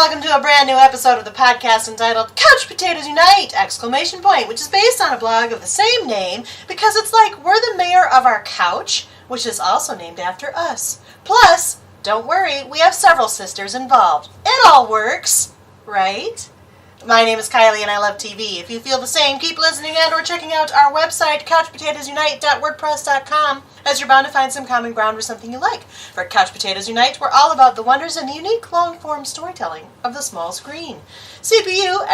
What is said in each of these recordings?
welcome to a brand new episode of the podcast entitled Couch Potatoes Unite! Which is based on a blog of the same name because it's like we're the mayor of our couch, which is also named after us. Plus, don't worry, we have several sisters involved. It all works, right? My name is Kylie and I love TV. If you feel the same, keep listening and or checking out our website, couchpotatoesunite.wordpress.com, as you're bound to find some common ground or something you like. For Couch Potatoes Unite, we're all about the wonders and the unique long-form storytelling of the small screen. CPU,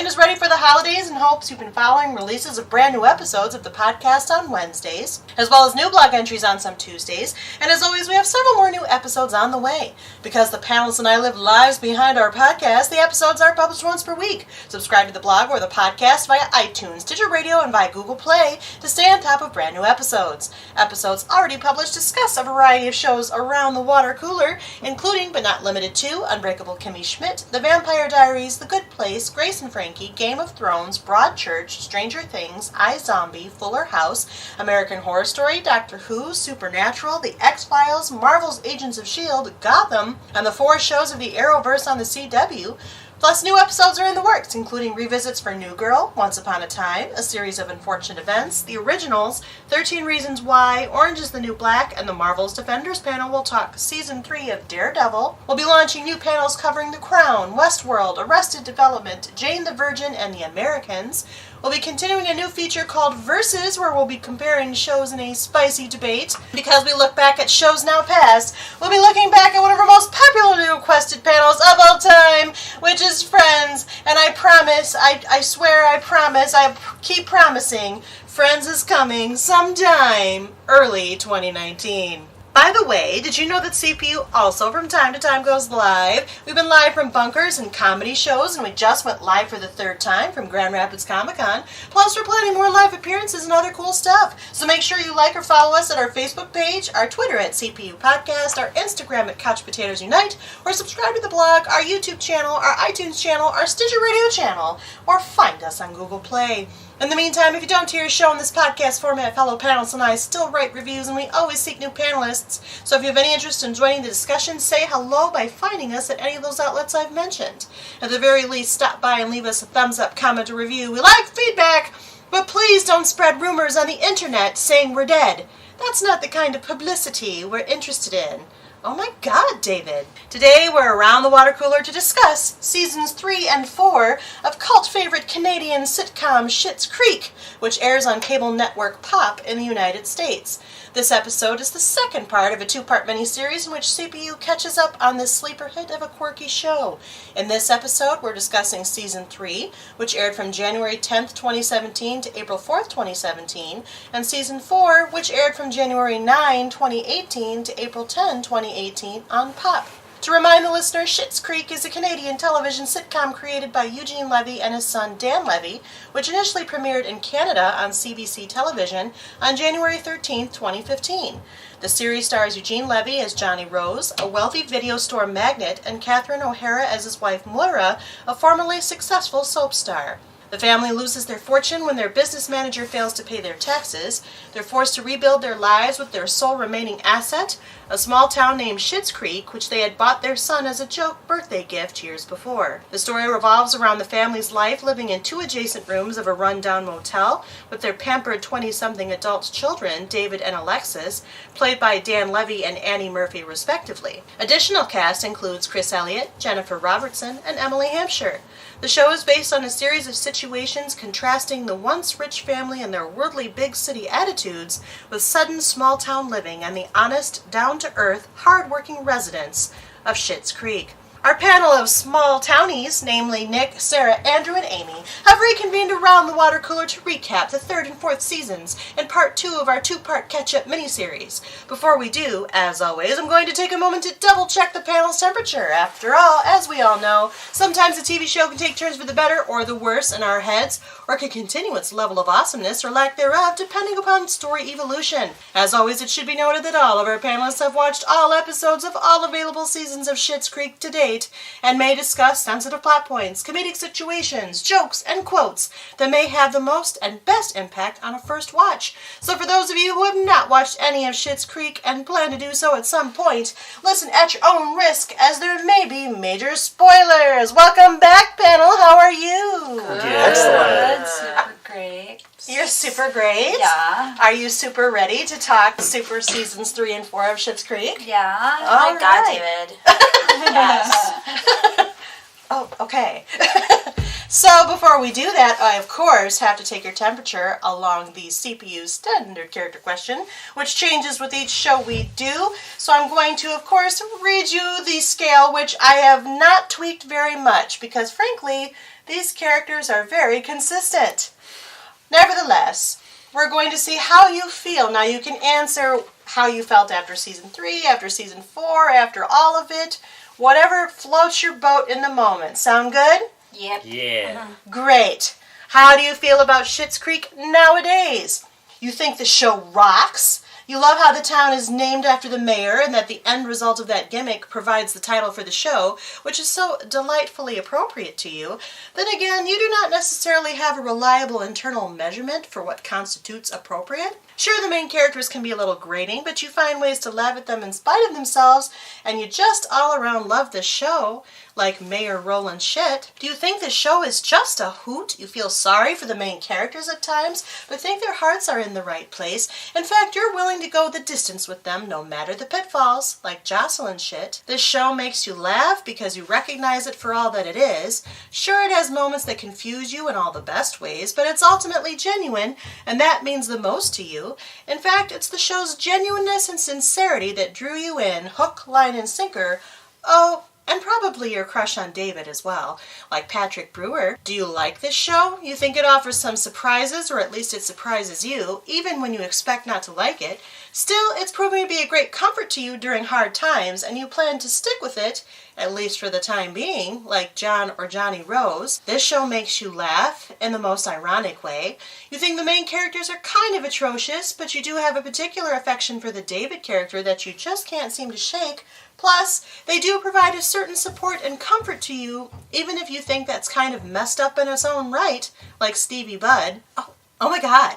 is ready for the holidays and hopes you've been following releases of brand new episodes of the podcast on Wednesdays, as well as new blog entries on some Tuesdays, and as always, we have several more new episodes on the way. Because the panelists and I live lives behind our podcast, the episodes are published once per week. Subscribe to the blog or the podcast via iTunes, Stitcher Radio, and via Google Play to stay on top of brand new episodes. Episodes already published discuss a variety of shows around the water cooler, including but not limited to Unbreakable Kimmy Schmidt, The Vampire Diaries, The Good Place, Grace and Frankie, Game of Thrones, Broadchurch, Stranger Things, iZombie, Fuller House, American Horror Story, Doctor Who, Supernatural, The X-Files, Marvel's Agents of S.H.I.E.L.D., Gotham, and the 4 shows of the Arrowverse on the CW. Plus, new episodes are in the works, including revisits for New Girl, Once Upon a Time, A Series of Unfortunate Events, The Originals, 13 Reasons Why, Orange is the New Black, and the Marvel's Defenders panel will talk Season 3 of Daredevil. We'll be launching new panels covering The Crown, Westworld, Arrested Development, Jane the Virgin, and The Americans. We'll be continuing a new feature called Versus, where we'll be comparing shows in a spicy debate. Because we look back at shows now past, we'll be looking back at one of our most popularly requested panels of all time, which is Friends. And I promise, I swear I promise, I keep promising, Friends is coming sometime early 2019. By the way, did you know that CPU also from time to time goes live? We've been live from bunkers and comedy shows, and we just went live for the 3rd time from Grand Rapids Comic-Con. Plus, we're planning more live appearances and other cool stuff. So make sure you like or follow us at our Facebook page, our Twitter at CPU Podcast, our Instagram at Couch Potatoes Unite, or subscribe to the blog, our YouTube channel, our iTunes channel, our Stitcher Radio channel, or find us on Google Play. In the meantime, if you don't hear a show in this podcast format, fellow panelists and I still write reviews, and we always seek new panelists. So if you have any interest in joining the discussion, say hello by finding us at any of those outlets I've mentioned. At the very least, stop by and leave us a thumbs up, comment, or review. We like feedback, but please don't spread rumors on the internet saying we're dead. That's not the kind of publicity we're interested in. Oh my God, David. Today we're around the water cooler to discuss Seasons 3 and 4 of cult favorite Canadian sitcom Schitt's Creek, which airs on cable network Pop in the United States. This episode is the second part of a 2-part miniseries in which CPU catches up on this sleeper hit of a quirky show. In this episode, we're discussing Season 3, which aired from January 10th, 2017 to April 4th, 2017, and Season 4, which aired from January 9, 2018 to April 10, 2018 on Pop. To remind the listener, Schitt's Creek is a Canadian television sitcom created by Eugene Levy and his son Dan Levy, which initially premiered in Canada on CBC television on January 13, 2015. The series stars Eugene Levy as Johnny Rose, a wealthy video store magnate, and Catherine O'Hara as his wife Moira, a formerly successful soap star. The family loses their fortune when their business manager fails to pay their taxes. They're forced to rebuild their lives with their sole remaining asset, a small town named Schitt's Creek, which they had bought their son as a joke birthday gift years before. The story revolves around the family's life living in 2 adjacent rooms of a run-down motel with their pampered 20-something adult children, David and Alexis, played by Dan Levy and Annie Murphy respectively. Additional cast includes Chris Elliott, Jennifer Robertson, and Emily Hampshire. The show is based on a series of situations contrasting the once rich family and their worldly big city attitudes with sudden small town living and the honest, down-to-earth, hard-working residents of Schitt's Creek. Our panel of small townies, namely Nick, Sarah, Andrew, and Amy, have reconvened around the water cooler to recap the 3rd and 4th seasons and part 2 of our 2-part catch-up miniseries. Before we do, as always, I'm going to take a moment to double-check the panel's temperature. After all, as we all know, sometimes a TV show can take turns for the better or the worse in our heads, or can continue its level of awesomeness or lack thereof, depending upon story evolution. As always, it should be noted that all of our panelists have watched all episodes of all available seasons of Schitt's Creek to date, state and may discuss sensitive plot points, comedic situations, jokes, and quotes that may have the most and best impact on a first watch. So for those of you who have not watched any of Schitt's Creek and plan to do so at some point, listen at your own risk as there may be major spoilers. Welcome back, panel. How are you? Good. Excellent. Super great. You're super great. Yeah. Are you super ready to talk super seasons 3 and 4 of Schitt's Creek? Yeah. All My God, right. David. Yes. Oh, okay. So before we do that, I of course have to take your temperature along the CPU standard character question, which changes with each show we do. So I'm going to, of course, read you the scale, which I have not tweaked very much because, frankly, these characters are very consistent. Nevertheless, we're going to see how you feel. Now you can answer how you felt after season 3, after season 4, after all of it. Whatever floats your boat in the moment. Sound good? Yep. Yeah. Great. How do you feel about Schitt's Creek nowadays? You think the show rocks? You love how the town is named after the mayor and that the end result of that gimmick provides the title for the show, which is so delightfully appropriate to you. Then again, you do not necessarily have a reliable internal measurement for what constitutes appropriate. Sure, the main characters can be a little grating, but you find ways to laugh at them in spite of themselves, and you just all around love this show, like Mayor Roland Schitt. Do you think the show is just a hoot? You feel sorry for the main characters at times, but think their hearts are in the right place. In fact, you're willing to go the distance with them, no matter the pitfalls, like Jocelyn Schitt. This show makes you laugh because you recognize it for all that it is. Sure, it has moments that confuse you in all the best ways, but it's ultimately genuine, and that means the most to you. In fact, it's the show's genuineness and sincerity that drew you in, hook, line, and sinker. Oh, and probably your crush on David as well, like Patrick Brewer. Do you like this show? You think it offers some surprises, or at least it surprises you, even when you expect not to like it. Still, it's proving to be a great comfort to you during hard times, and you plan to stick with it, at least for the time being, like John or Johnny Rose. This show makes you laugh in the most ironic way. You think the main characters are kind of atrocious, but you do have a particular affection for the David character that you just can't seem to shake. Plus, they do provide a certain support and comfort to you, even if you think that's kind of messed up in its own right, like Stevie Budd. Oh my God.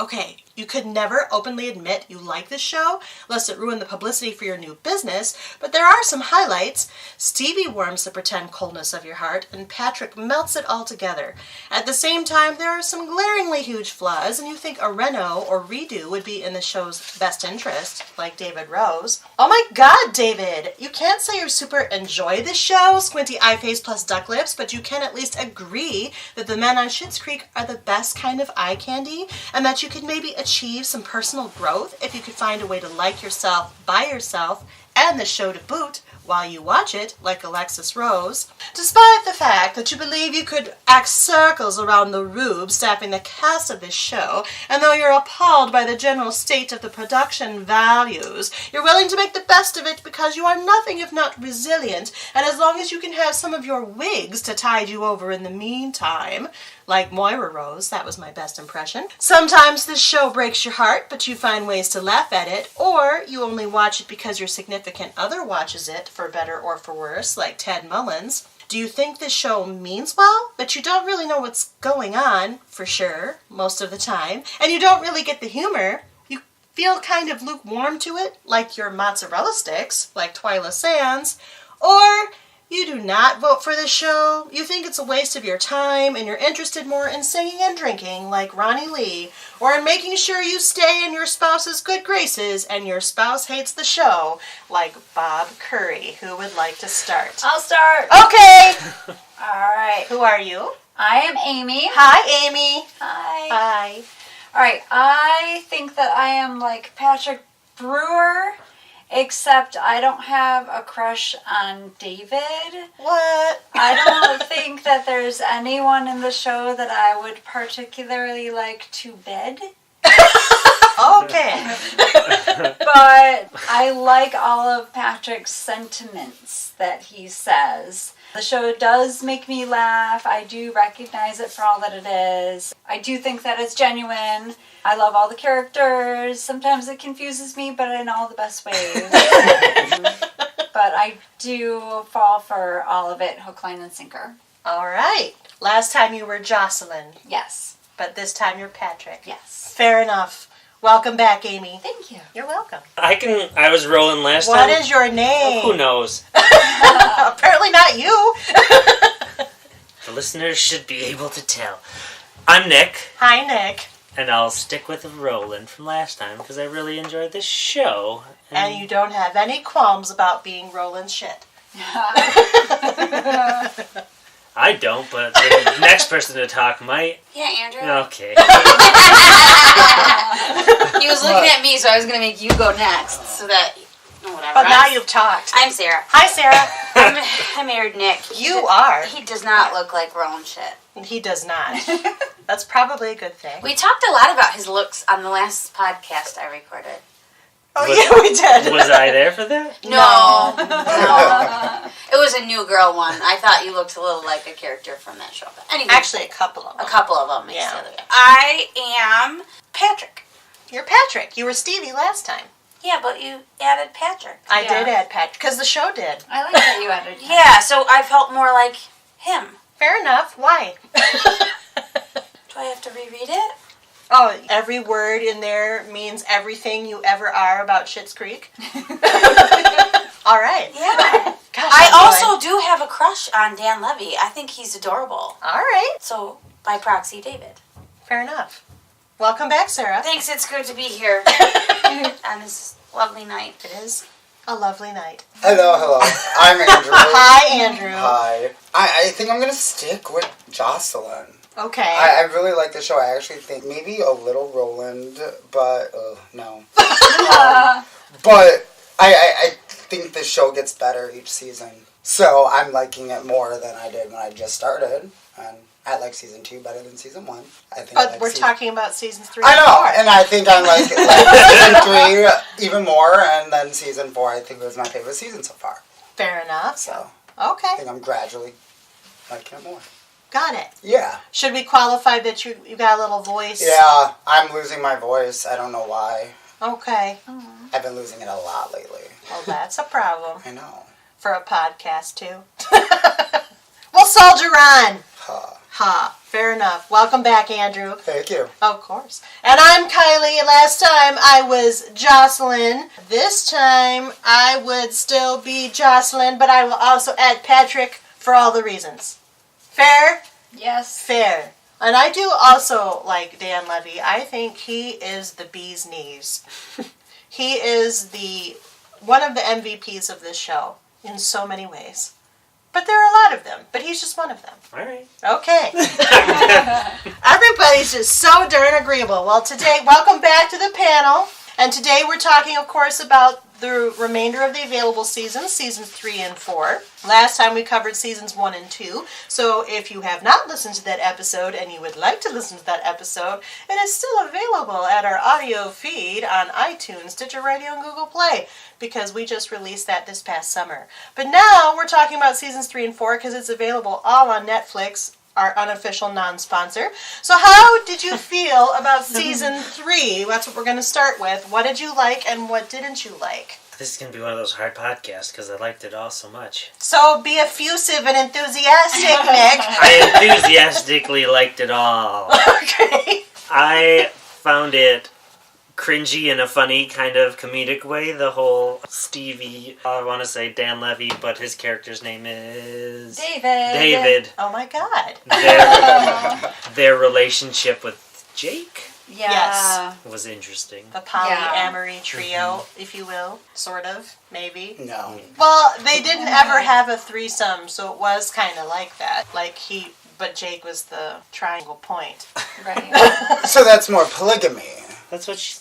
Okay, you could never openly admit you like this show, lest it ruin the publicity for your new business, but there are some highlights. Stevie warms the pretend coldness of your heart, and Patrick melts it all together. At the same time, there are some glaringly huge flaws, and you think a reno or redo would be in the show's best interest, like David Rose. Oh my God, David! You can't say you super enjoy this show, squinty eye face plus duck lips, but you can at least agree that the men on Schitt's Creek are the best kind of eye candy, and that you could maybe achieve some personal growth if you could find a way to like yourself by yourself and the show to boot while you watch it, like Alexis Rose. Despite the fact that you believe you could act circles around the rube staffing the cast of this show, and though you're appalled by the general state of the production values, you're willing to make the best of it because you are nothing if not resilient, and as long as you can have some of your wigs to tide you over in the meantime, like Moira Rose, that was my best impression. Sometimes this show breaks your heart, but you find ways to laugh at it, or you only watch it because your significant other watches it, for better or for worse, like Ted Mullins. Do you think this show means well, but you don't really know what's going on, for sure, most of the time, and you don't really get the humor? You feel kind of lukewarm to it, like your mozzarella sticks, like Twyla Sands, or you do not vote for this show, you think it's a waste of your time, and you're interested more in singing and drinking, like Ronnie Lee, or in making sure you stay in your spouse's good graces, and your spouse hates the show, like Bob Curry. Who would like to start? I'll start. Okay! All right. Who are you? I am Amy. Hi, Amy. Hi. Hi. All right. I think that I am like Patrick Brewer, except I don't have a crush on David. What? I don't think that there's anyone in the show that I would particularly like to bed. Okay. But I like all of Patrick's sentiments that he says. The show does make me laugh. I do recognize it for all that it is. I do think that it's genuine. I love all the characters. Sometimes it confuses me, but in all the best ways. but I do fall for all of it, hook, line, and sinker. All right. Last time you were Jocelyn, Yes. but this time you're Patrick. Yes. Fair enough. Welcome back, Amy. Thank you. You're welcome. I was rolling last time. What is your name? Who knows? Apparently not you. The listeners should be able to tell. I'm Nick, Hi, Nick. and I'll stick with Roland from last time because I really enjoyed this show. And you don't have any qualms about being Roland's shit. I don't, but the next person to talk might. Yeah, Andrew. Okay. He was looking at me, so I was going to make you go next. So that, whatever. But now you've talked. I'm Sarah. Hi, Sarah. I married Nick. You are. He does not look like Roland shit. He does not. That's probably a good thing. We talked a lot about his looks on the last podcast I recorded. Oh, Was- yeah, we did. Was I there for that? No. It was a new girl one. I thought you looked a little like a character from that show. But anyway, Actually, a couple of them. a couple of them. Yeah. I am Patrick. You're Patrick. You were Stevie last time. Yeah, but you added Patrick. I Yeah. did add Patrick, because the show did. I like that you added. Yeah, so I felt more like him. Fair enough. Why? Do I have to reread it? Oh, every word in there means everything you ever are about Schitt's Creek. All right. Yeah. Gosh, I I'm also do have a crush on Dan Levy. I think he's adorable. good. All right. So, by proxy, David. Fair enough. Welcome back, Sarah. Thanks, it's good to be here on this lovely night. It is a lovely night. Hello. I'm Andrew. Hi, Andrew. Hi. I think I'm going to stick with Jocelyn. Okay. I really like the show. I actually think maybe a little Roland, but no. But I think the show gets better each season. So I'm liking it more than I did when I just started. And I like season 2 better than season 1. I think. But we're talking about seasons 3 I and know, 4. and I think I like season 3 even more, and then season 4 I think was my favorite season so far. Fair enough. So I Okay. think I'm gradually liking it more. Got it. Yeah. Should we qualify that you got a little voice? Yeah, I'm losing my voice. I don't know why. Okay. I've been losing it a lot lately. Well, that's a problem I know. for a podcast, too. We'll soldier on. Huh. Ha. Fair enough. Welcome back, Andrew. Thank you. Of course. And I'm Kylie. Last time I was Jocelyn. This time I would still be Jocelyn, but I will also add Patrick for all the reasons. Fair? Yes. Fair. And I do also like Dan Levy. I think he is the bee's knees. He is one of the MVPs of this show in so many ways. But there are a lot of them. But he's just one of them. All right. Okay. Everybody's just so darn agreeable. Well, today, welcome back to the panel. And today we're talking, of course, about the remainder of the available seasons 3 and 4. Last time we covered seasons 1 and 2. So if you have not listened to that episode and you would like to listen to that episode, it is still available at our audio feed on iTunes, Stitcher Radio, and Google Play, because we just released that this past summer. But now we're talking about seasons 3 and 4 because it's available all on Netflix, our unofficial non-sponsor. So how did you feel about season 3? That's what we're going to start with. What did you like and what didn't you like? This is going to be one of those hard podcasts because I liked it all so much. So be effusive and enthusiastic, Nick. I enthusiastically liked it all. Okay. I found it cringy in a funny kind of comedic way. The whole Stevie, I want to say Dan Levy, but his character's name is... David. Oh my God. Their relationship with Jake Yeah. Yes. was interesting. The polyamory trio, if you will. Sort of. Maybe. No. Well, they didn't ever have a threesome, so it was kind of like that. But Jake was the triangle point. Right. So that's more polygamy. That's what she...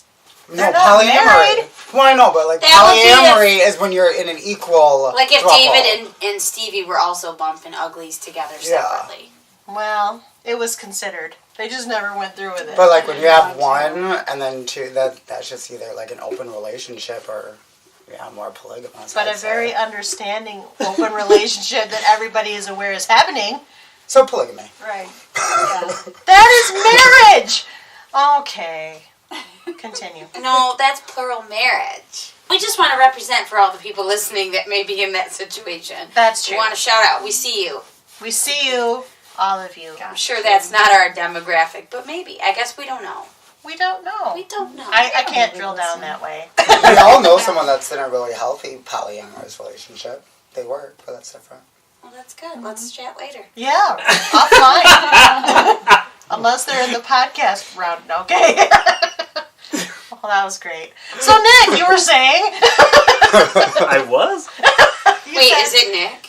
No, They're not polyamory. married. Well, I know, but like That would be polyamory is when you're in an equal. Like if throuple. David and Stevie were also bumping uglies together separately. Well, it was considered. They just never went through with it. But like when you have one and then two, that's just either like an open relationship or more polygamous. But I'd a say. very understanding, open relationship that everybody is aware is happening. So polygamy. Right. Yeah. That is marriage! Okay. Continue. No, that's plural marriage. We just want to represent for all the people listening that may be in that situation. That's true. We want to shout out, we see you. We see you, all of you. I'm sure that's not our demographic, but maybe. I guess we don't know. We don't know. We don't know. I can't drill down that way. We all know someone that's in a really healthy polyamorous relationship. They work, but that's different. Well, that's good. Let's chat later. Yeah, offline. Unless they're in the podcast round. Okay. Well, that was great. So, Nick, you were saying? I was? Wait, is it Nick?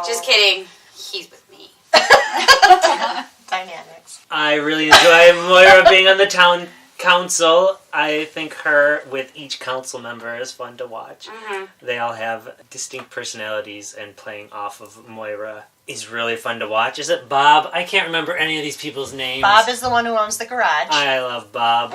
Just kidding. He's with me. Dynamics. I really enjoy Moira being on the town council. I think her with each council member is fun to watch. Mm-hmm. They all have distinct personalities, and playing off of Moira is really fun to watch. Is it Bob? I can't remember any of these people's names. Bob is the one who owns the garage. I love Bob.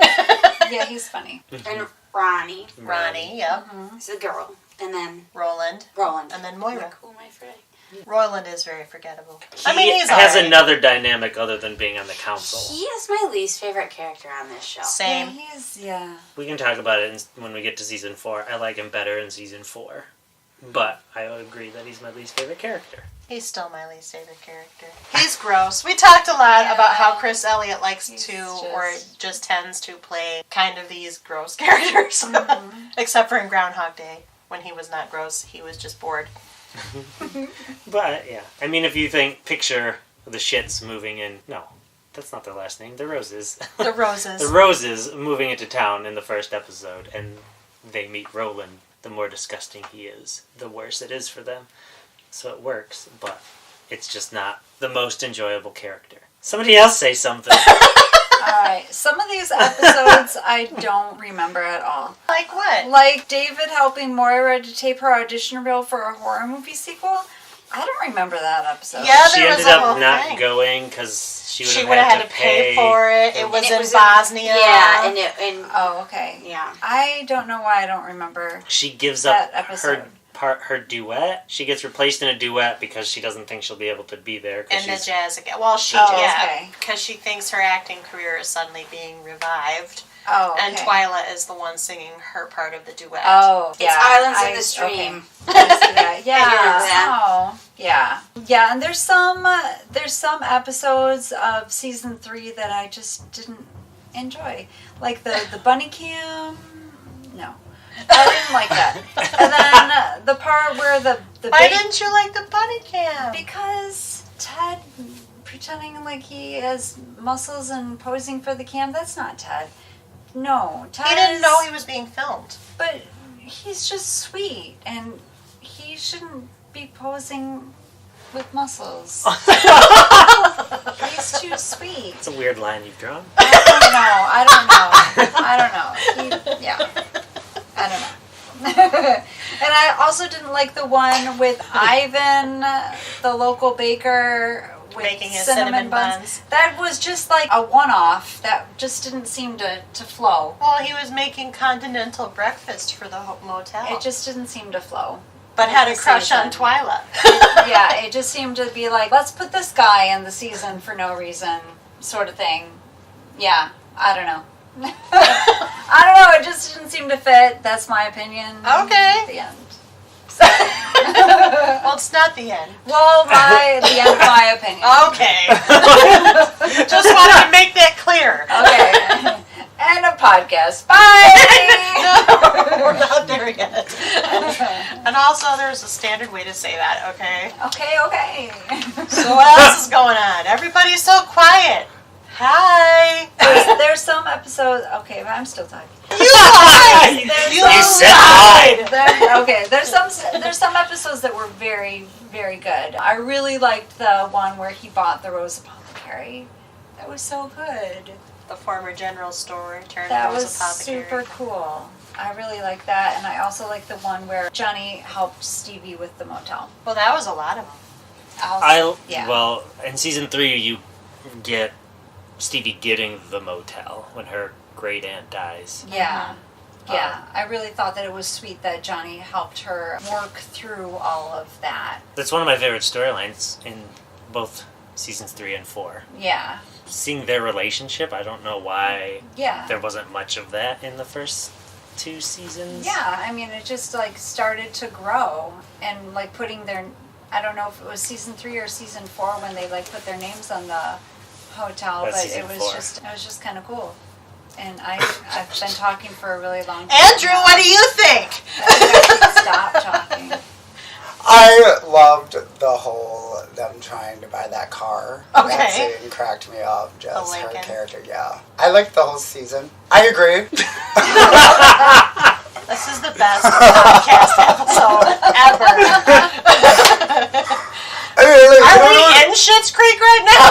Yeah, he's funny. And Ronnie. Ronnie, yep. He's a girl. And then Roland. Roland. And then Moira. Like, who am I forgetting? Roland is very forgettable. He he's has alright. another dynamic other than being on the council. He is my least favorite character on this show. Same. Yeah. We can talk about it when we get to season 4. I like him better in season 4. But I agree that he's my least favorite character. He's still my least favorite character. He's gross. We talked a lot about how Chris Elliott likes or just tends to play kind of these gross characters. Except for in Groundhog Day. When he was not gross, he was just bored. But, yeah. I mean, if you picture the Schitts moving in... No, that's not their last name. The Roses. The Roses. The Roses moving into town in the first episode, and they meet Roland. The more disgusting he is, the worse it is for them. So it works, but it's just not the most enjoyable character. Somebody else say something. Alright, some of these episodes I don't remember at all. Like what? Like David helping Moira to tape her audition reel for a horror movie sequel. I don't remember that episode. Yeah, She there ended was a up whole not thing. going because she She would would have have had to pay for it. It was in Bosnia. Yeah, and Oh, okay. yeah. I don't know why I don't remember. She gives that up episode. her duet. She gets replaced in a duet because she doesn't think she'll be able to be there. And the she's, jazz again. Well, okay. because she thinks her acting career is suddenly being revived. Oh, okay. And Twyla is the one singing her part of the duet. Oh, It's yeah. Islands in the Stream. Okay. I see that. Yeah. that. Oh, yeah. Yeah, and there's some episodes of season 3 that I just didn't enjoy. Like the bunny cam. No. I didn't like that. And then the part where the Why didn't you like the bunny cam? because Ted pretending like he has muscles and posing for the cam, that's not Ted. No, Ted He didn't know he was being filmed. But he's just sweet, and he shouldn't be posing with muscles. He's too sweet. It's a weird line you've drawn. I don't know. I don't know. And I also didn't like the one with Ivan, the local baker, with Making his cinnamon buns. That was just like a one-off. That just didn't seem to flow. Well, he was making continental breakfast for the motel. It just didn't seem to flow. but had a the crush on season. Twyla. Yeah, it just seemed to be like, let's put this guy in the season for no reason, sort of thing. Yeah, I don't know. I don't know, it just didn't seem to fit. That's my opinion. Okay. The end. Well, it's not the end. Well, the end of my opinion. Okay. Just wanted to make that clear. Okay. End of podcast. Bye! No, we're not there yet. And also, there's a standard way to say that, okay? Okay. So what else is going on? Everybody's so quiet. Hi. There's some episodes. Okay, but I'm still talking. You lied. You said hi. There's some episodes that were very, very good. I really liked the one where he bought the Rose Apothecary. That was so good. The former general store turned That Rose was Apothecary. super cool. I really liked that, and I also liked the one where Johnny helped Stevie with the motel. Well, that was a lot of them. Well, in season 3, you get Stevie getting the motel when her great aunt dies. Yeah. Yeah, I really thought that it was sweet that Johnny helped her work through all of that. That's one of my favorite storylines in both seasons 3 and 4. Yeah. seeing their relationship. I don't know why Yeah. there wasn't much of that in the first 2 seasons. Yeah, I mean, it just, like, started to grow. And, like, putting their... I don't know if it was season 3 or season 4 when they, like, put their names on the hotel. That's but it was 4. just kind of cool. And I've been talking for a really long time. Andrew, what do you think? I should stop talking. I loved the whole them trying to buy that car. Okay. That scene cracked me up. The Just her Lincoln. character, yeah. I liked the whole season. I agree. This is the best podcast episode ever. Are we in Schitt's Creek right now?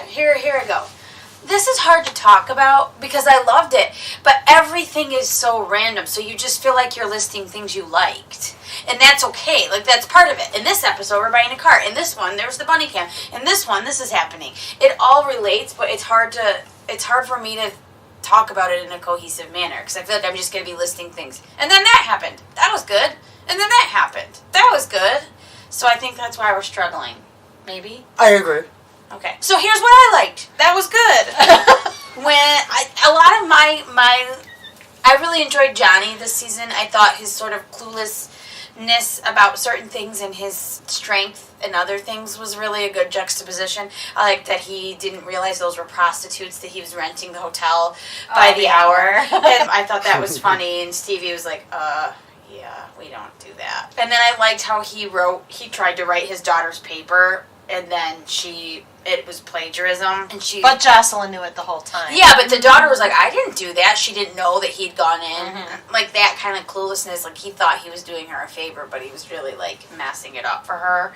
Here I go. This is hard to talk about because I loved it, but everything is so random, so you just feel like you're listing things you liked. And that's okay. Like, that's part of it. In this episode, we're buying a car. In this one, there's the bunny cam. In this one, this is happening. It all relates, but it's hard for me to talk about it in a cohesive manner because I feel like I'm just going to be listing things. And then that happened. That was good. And then that happened. That was good. So I think that's why we're struggling. Maybe? I agree. Okay. So here's what I liked. That was good. A lot of I really enjoyed Johnny this season. I thought his sort of cluelessness about certain things and his strength and other things was really a good juxtaposition. I liked that he didn't realize those were prostitutes, that he was renting the hotel by the hour. And I thought that was funny. And Stevie was like, yeah, we don't do that. And then I liked how he tried to write his daughter's paper, and then it was plagiarism. But Jocelyn knew it the whole time. Yeah, but the daughter was like, I didn't do that. She didn't know that he'd gone in. Mm-hmm. Like, that kind of cluelessness. Like, he thought he was doing her a favor, but he was really, like, messing it up for her.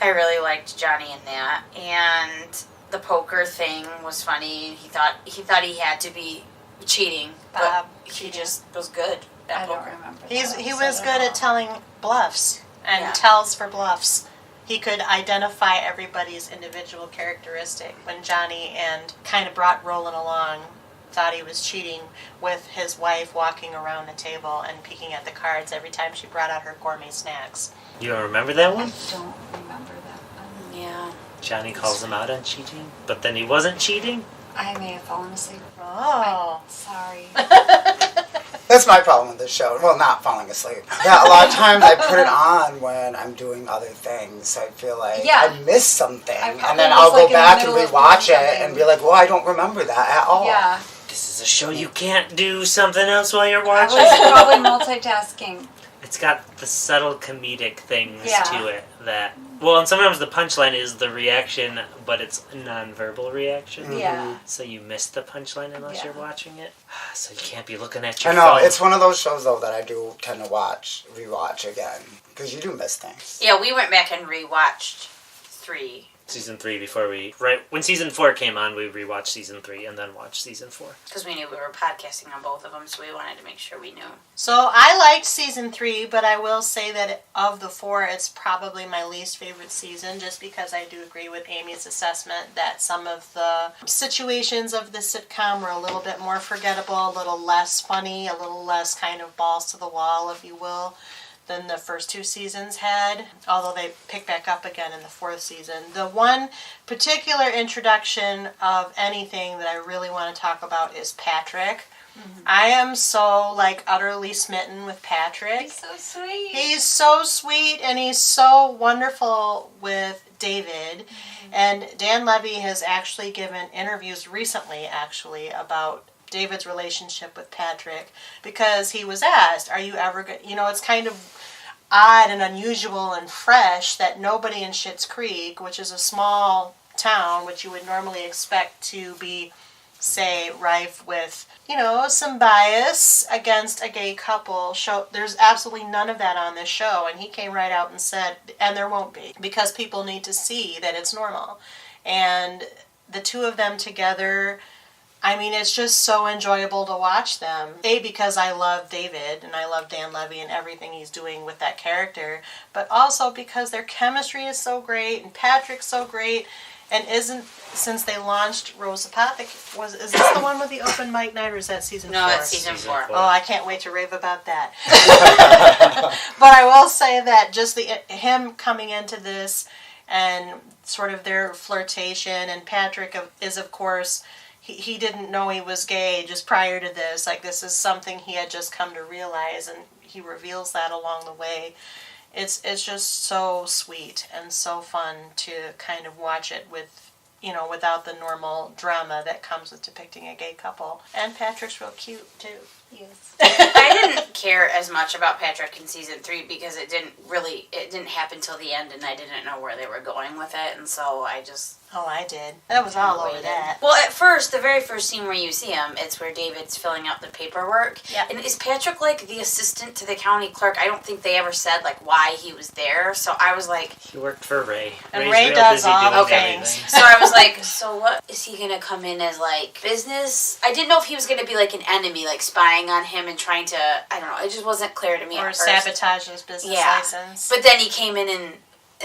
I really liked Johnny in that. And the poker thing was funny. He thought he had to be cheating, but he just was good at poker. I don't remember. He was good at telling bluffs and tells for bluffs. He could identify everybody's individual characteristic. When Johnny and kind of brought Roland along, thought he was cheating with his wife walking around the table and peeking at the cards every time she brought out her gourmet snacks. You don't remember that one? I don't remember that one. Yeah. Johnny calls him out on cheating, but then he wasn't cheating? I may have fallen asleep. Oh. Sorry. That's my problem with this show. Well, not falling asleep. Yeah, a lot of times I put it on when I'm doing other things. So I feel like I missed something. And then I'll go back and rewatch it and be like, well, I don't remember that at all. Yeah. This is a show you can't do something else while you're watching. I was probably multitasking. It's got the subtle comedic things to it that... Well, and sometimes the punchline is the reaction, but it's a non-verbal reaction. Mm-hmm. Yeah. So you miss the punchline unless you're watching it. So you can't be looking at your phone. I know, it's one of those shows, though, that I do tend to rewatch again. Because you do miss things. Yeah, we went back and rewatched 3. Season 3 before right when season 4 came on, we rewatched season 3 and then watched season 4. Because we knew we were podcasting on both of them, so we wanted to make sure we knew. So I liked season 3, but I will say that of the 4, it's probably my least favorite season, just because I do agree with Amy's assessment that some of the situations of the sitcom were a little bit more forgettable, a little less funny, a little less kind of balls to the wall, if you will, than the first 2 seasons had, although they pick back up again in the 4th season. The one particular introduction of anything that I really want to talk about is Patrick. Mm-hmm. I am so, utterly smitten with Patrick. He's so sweet. He's so sweet, and he's so wonderful with David. Mm-hmm. And Dan Levy has actually given interviews recently, about David's relationship with Patrick, because he was asked, are you ever going to, it's kind of odd and unusual and fresh that nobody in Schitt's Creek, which is a small town, which you would normally expect to be, say, rife with, some bias against a gay couple. There's absolutely none of that on this show, and he came right out and said, and there won't be, because people need to see that it's normal. And the two of them together, it's just so enjoyable to watch them. Because I love David and I love Dan Levy and everything he's doing with that character, but also because their chemistry is so great and Patrick's so great. And since they launched Rose Apothecary, is this the one with the open mic night, or is that season 4? No, it's season 4. Oh, I can't wait to rave about that. But I will say that just him coming into this and sort of their flirtation. And Patrick is, of course, he didn't know he was gay just prior to this. Like, this is something he had just come to realize, and he reveals that along the way. It's just so sweet and so fun to kind of watch it with, without the normal drama that comes with depicting a gay couple. And Patrick's real cute, too. Yes. I didn't care as much about Patrick in season 3 because it didn't happen till the end, and I didn't know where they were going with it, and so I just... Oh, I did. That was all over that. Well, at first, the very first scene where you see him, it's where David's filling out the paperwork. Yeah. And is Patrick, like, the assistant to the county clerk? I don't think they ever said, like, why he was there, so I was like... He worked for Ray. And Ray's Ray real does busy all doing the things. everything. So I was like, so what? Is he going to come in as, like, business? I didn't know if he was going to be, like, an enemy, like, spying on him and trying to... I don't know. It just wasn't clear to me Or at first. sabotage his business license. But then he came in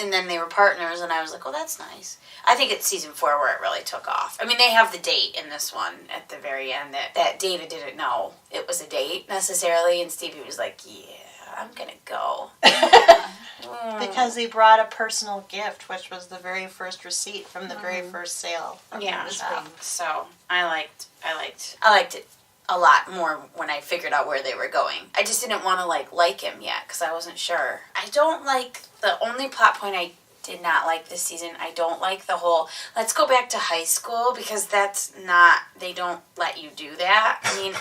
and then they were partners, and I was like, oh, that's nice. I think it's season 4 where it really took off. I mean, they have the date in this one at the very end that David didn't know it was a date necessarily, and Stevie was like, yeah, I'm going to go. Because he brought a personal gift, which was the very first receipt from the very first sale of the shop. So I liked it a lot more when I figured out where they were going. I just didn't want to like him yet because I wasn't sure. I don't like the only plot point I did not like this season. I don't like the whole let's go back to high school because that's not, they don't let you do that. I mean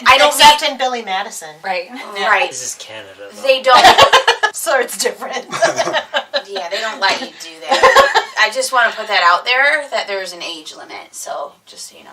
I don't except in Billy Madison. Right. Yeah. Right. This is Canada, though. They don't. So it's different. Yeah, they don't let you do that. I just want to put that out there that there's an age limit. So just so you know.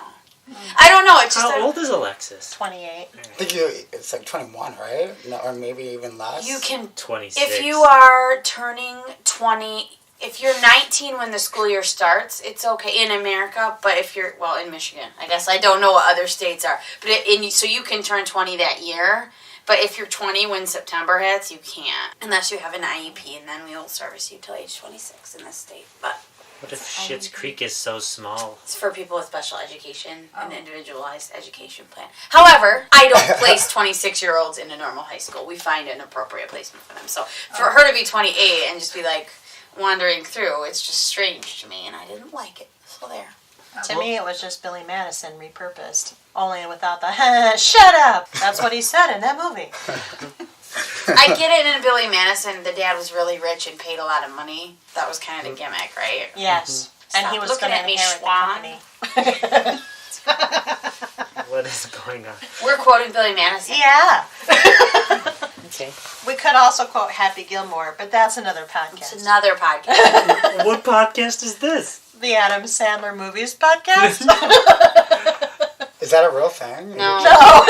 I don't know. It's just How old is Alexis? 28. I think it's like 21, right? No, or maybe even less. You can 26. if you are turning 20. If you're 19 when the school year starts, it's okay in America. But if you're in Michigan, I guess I don't know what other states are. But so you can turn 20 that year. But if you're 20 when September hits, you can't unless you have an IEP, and then we will service you till age 26 in this state. But what if Schitt's Creek is so small? it's for people with special education, an individualized education plan. However, I don't place 26-year-olds in a normal high school. We find an appropriate placement for them. So for her to be 28 and just be like wandering through, it's just strange to me, and I didn't like it. So there. To me, it was just Billy Madison repurposed. Only without the, shut up! That's what he said in that movie. I get it in Billy Madison, the dad was really rich and paid a lot of money. That was kind of the gimmick, right? Yes. And he was looking going to at me, inherit the company. What is going on? We're quoting Billy Madison. Yeah. Okay. We could also quote Happy Gilmore, but that's another podcast. It's another podcast. What podcast is this? The Adam Sandler Movies podcast. Is that a real thing? No. No.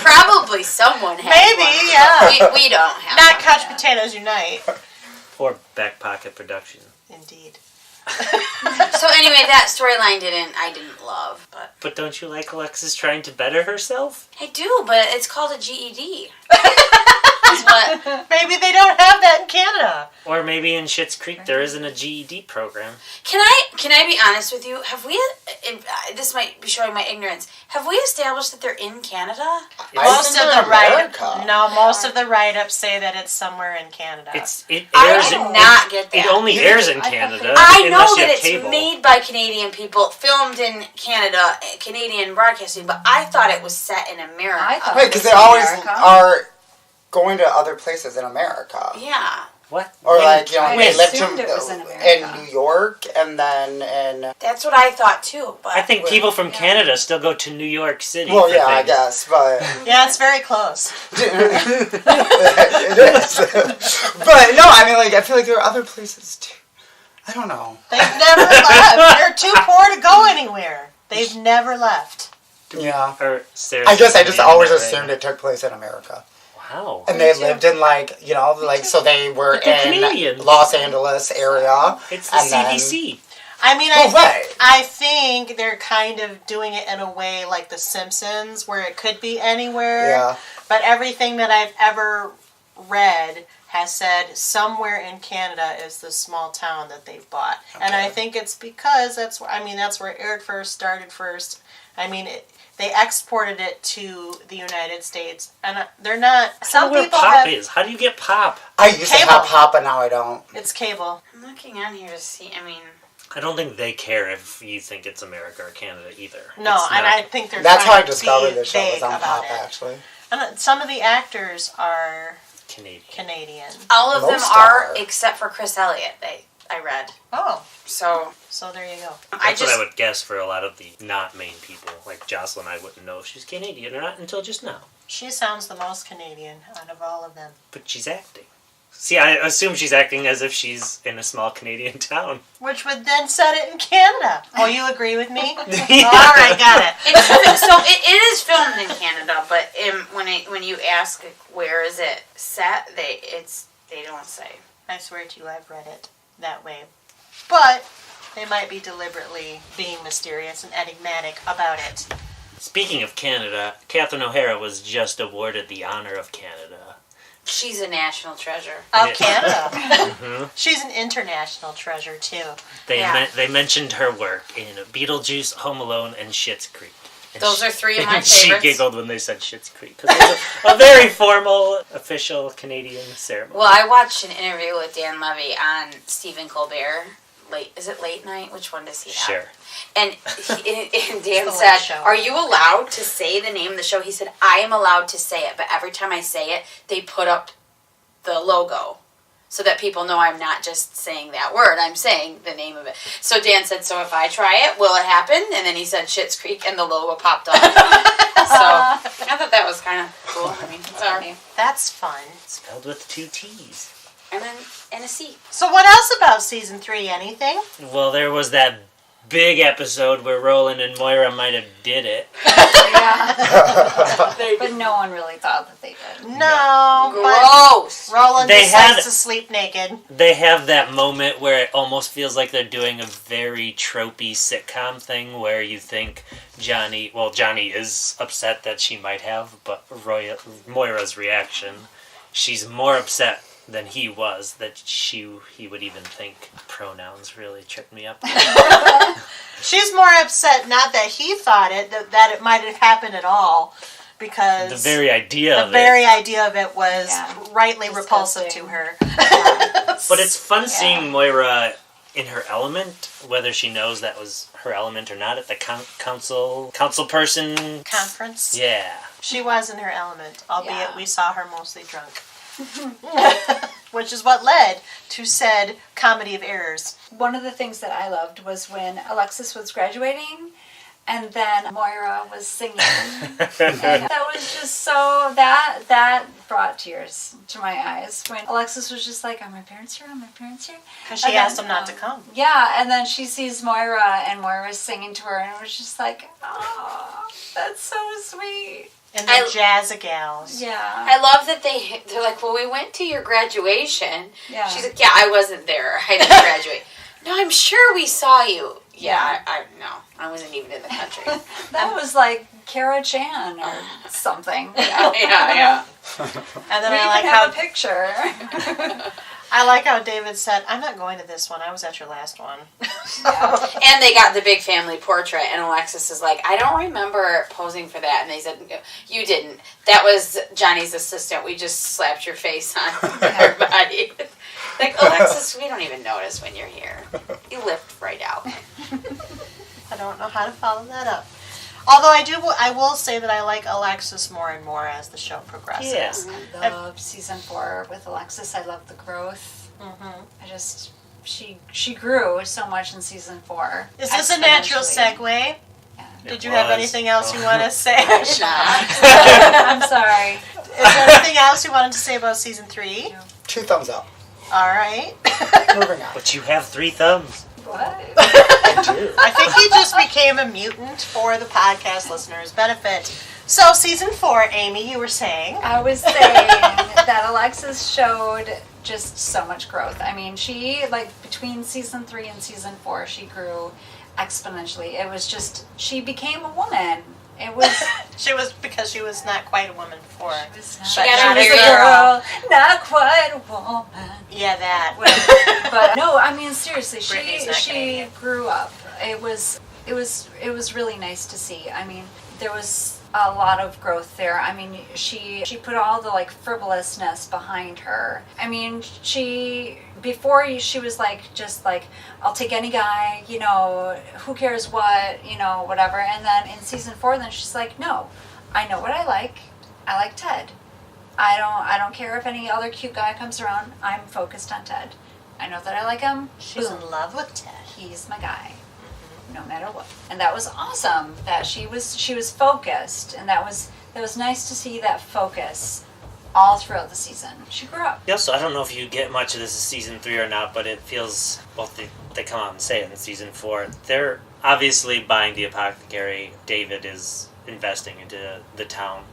Probably someone has Maybe, one. yeah. We don't have Not one Couch yet. Potatoes Unite. Or Back Pocket Production. Indeed. So anyway, that storyline I didn't love, but But don't you like Alexis trying to better herself? I do, but it's called a GED. Is what? Maybe they don't have that in Canada. Or maybe in Schitt's Creek there isn't a GED program. Can I be honest with you? Have we? This might be showing my ignorance. Have we established that they're in Canada? Most think of they're the write America. most of the write-ups say that it's somewhere in Canada. It I airs. did not get that. It only airs in Canada. I know unless you that have it's cable. made by Canadian people, filmed in Canada, Canadian broadcasting, but I thought it was set in America. I thought Right, because they in always America. are going to other places in America. Yeah. What? Or When- like, you know, I they lived assumed it was in America. New York and then in... That's what I thought too, but I think people from Canada still go to New York City. Well, for yeah, I things. guess, but... Yeah, it's very close. it is. But, no, I mean, like, I feel like there are other places, too. I don't know. They've never left. They're too poor to go anywhere. They've never left. Yeah. Or Sarah I guess I just always right? assumed it took place in America. Wow. And they lived in, like, you know, like, so they were But they're in Canadians. Los Angeles area. It's the and then- CDC. I mean, Oh, right. I think they're kind of doing it in a way like The Simpsons, where it could be anywhere. Yeah. But everything that I've ever read has said somewhere in Canada is the small town that they've bought. Okay. And I think it's because that's where it aired first, started first. I mean, they exported it to the United States, and they're not. Some people Pop is. How do you get Pop? I used to have Pop, but now I don't. It's cable. I'm looking on here to see. I mean, I don't think they care if you think it's America or Canada either. No, and I think they're. That's how I trying to discovered be the show was on vague Pop, about it. actually. And some of the actors are Canadian. All of them are, except for Chris Elliott. I read. Oh. So there you go. That's what I would guess for a lot of the not main people. Like Jocelyn, I wouldn't know if she's Canadian or not until just now. She sounds the most Canadian out of all of them. But she's acting. See, I assume she's acting as if she's in a small Canadian town. Which would then set it in Canada. Oh, you agree with me? Yeah. All right, got it. It is filmed in Canada, but when you ask where is it set, they don't say. I swear to you, I've read it that way. But they might be deliberately being mysterious and enigmatic about it. Speaking of Canada, Catherine O'Hara was just awarded the Honor of Canada. She's a national treasure. Of Canada. Mm-hmm. She's an international treasure, too. They mentioned her work in Beetlejuice, Home Alone, and Schitt's Creek. And Those are three of my favorites. She giggled when they said Schitt's Creek, because it was a very formal, official Canadian ceremony. Well, I watched an interview with Dan Levy on Stephen Colbert. Is it Late Night? Which one does he have? Sure. And Dan said, "Are you allowed to say the name of the show?" He said, "I am allowed to say it, but every time I say it, they put up the logo so that people know I'm not just saying that word. I'm saying the name of it." So Dan said, "So if I try it, will it happen?" And then he said Schitt's Creek, and the logo popped up. So I thought that was kind of cool. I mean, sorry. That's fun. Spelled with 2 T's. And then and a C. So what else about season 3? Anything? Well, there was that big episode where Roland and Moira might have did it. Yeah. But no one really thought that they did. No. Gross. Roland just likes to sleep naked. They have that moment where it almost feels like they're doing a very tropey sitcom thing where you think Johnny is upset that she might have, but Moira's reaction, she's more upset than he was that he would even think. Pronouns really tripped me up. She's more upset not that he thought it, that it might have happened at all, because the very idea of it was rightly repulsive to her. But it's fun seeing Moira in her element, whether she knows that was her element or not, at the council person conference. Yeah. She was in her element, albeit we saw her mostly drunk. Which is what led to said comedy of errors. One of the things that I loved was when Alexis was graduating and then Moira was singing. And that was just so, that brought tears to my eyes. When Alexis was just like, "Are my parents here? Are my parents here?" Because she asked them not to come. Yeah, and then she sees Moira and Moira's singing to her and it was just like, oh, that's so sweet. And the Jazz-a-Gals. Yeah. I love that they're like, "Well, we went to your graduation." Yeah. She's like, "Yeah, I wasn't there. I didn't graduate." "No, I'm sure we saw you." "Yeah, I wasn't even in the country." That was like Kara Chan or something. Yeah. And then we I like have a picture. I like how David said, "I'm not going to this one. I was at your last one." Yeah. And they got the big family portrait, and Alexis is like, "I don't remember posing for that." And they said, "You didn't. That was Johnny's assistant. We just slapped your face on everybody." Like, Alexis, we don't even notice when you're here. You lift right out. I don't know how to follow that up. Although I will say that I like Alexis more and more as the show progresses. Yes. I love season 4 with Alexis. I love the growth. Mm-hmm. She grew so much in season 4. Is this a natural segue? Yeah. Did you have anything else you want to say? I'm sorry. Is there anything else you wanted to say about season 3? 2 thumbs up. All right. Moving on. But you have 3 thumbs. What? I do. I think he just became a mutant for the podcast listeners' benefit. So, season 4, Amy, you were saying? I was saying that Alexis showed just so much growth. I mean, she, between season 3 and season 4, she grew exponentially. It was just, she became a woman. It was. Because she was not quite a woman before. She got a girl, not quite a woman. Yeah, that. But no, I mean seriously, she grew up. It was really nice to see. I mean, there was a lot of growth there. I mean, she put all the like frivolousness behind her. I mean, before she was like just like, I'll take any guy, you know, who cares what, you know, whatever. And then in season 4, then she's like, no, I know what I like. I like Ted. I don't care if any other cute guy comes around. I'm focused on Ted. I know that I like him. She's in love with Ted. He's my guy. No matter what. And that was awesome that she was focused, and that was nice to see that focus all throughout the season. She grew up. Yeah, so I don't know if you get much of this in season 3 or not, but it feels, well, they come out and say it in season 4. They're obviously buying the apothecary. David is investing into the town,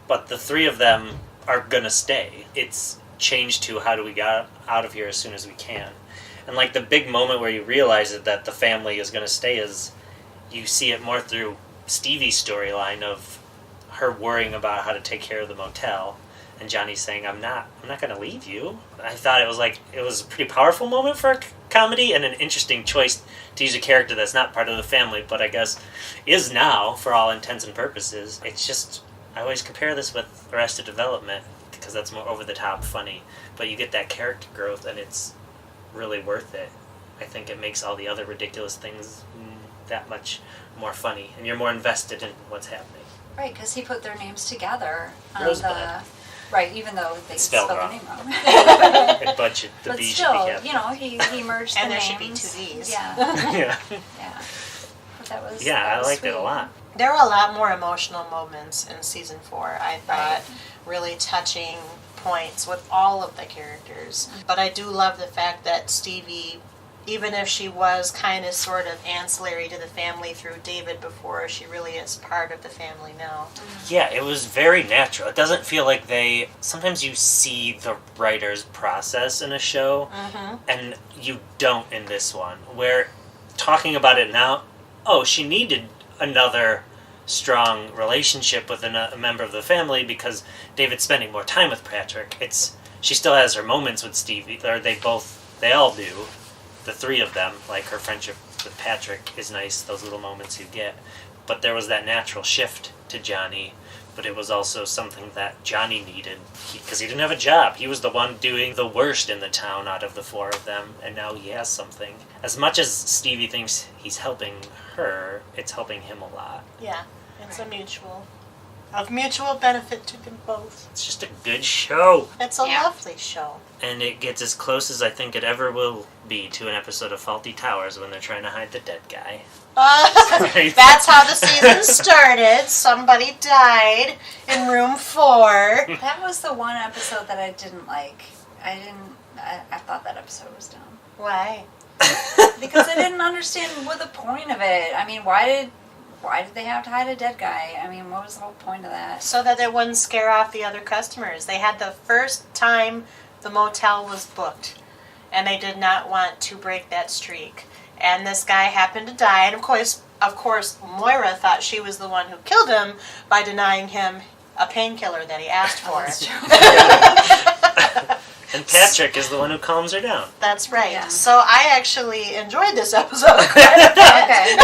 but the 3 of them are gonna stay. It's changed to how do we get out of here as soon as we can. And like the big moment where you realize that the family is going to stay is you see it more through Stevie's storyline of her worrying about how to take care of the motel, and Johnny saying, I'm not going to leave you. I thought it was a pretty powerful moment for a comedy and an interesting choice to use a character that's not part of the family, but I guess is now for all intents and purposes. It's just, I always compare this with Arrested Development because that's more over the top funny, but you get that character growth and it's really worth it. I think it makes all the other ridiculous things that much more funny, and you're more invested in what's happening. Right, because he put their names together on Rosebud. Right, even though they spelled their name wrong. But But B still, should be you know, he merged And the there names. should be 2 Ds. Yeah, yeah. yeah. But that was I liked sweet. it a lot. There were a lot more emotional moments in season 4, I thought. Really touching points with all of the characters. But I do love the fact that Stevie, even if she was kind of sort of ancillary to the family through David before, she really is part of the family now. Yeah, it was very natural. It doesn't feel like sometimes you see the writer's process in a show, and you don't in this one, where talking about it now, she needed another strong relationship with a member of the family because David's spending more time with Patrick. She still has her moments with Stevie, or they all do. The 3 of them, like her friendship with Patrick is nice, those little moments you get. But there was that natural shift to Johnny, but it was also something that Johnny needed because he didn't have a job. He was the one doing the worst in the town out of the 4 of them, and now he has something. As much as Stevie thinks he's helping her, it's helping him a lot. Yeah, it's of mutual benefit to them both. It's just a good show. It's a lovely show. And it gets as close as I think it ever will be to an episode of Fawlty Towers when they're trying to hide the dead guy. That's how the season started. Somebody died in room 4. That was the one episode that I didn't like. I thought that episode was dumb. Why? Because I didn't understand what the point of it. I mean, why did they have to hide a dead guy? I mean, what was the whole point of that? So that they wouldn't scare off the other customers. They had the first time the motel was booked, and they did not want to break that streak. And this guy happened to die, and of course, Moira thought she was the one who killed him by denying him a painkiller that he asked for. That's true. And Patrick is the one who calms her down. That's right. Yeah. So I actually enjoyed this episode quite a bit. Okay.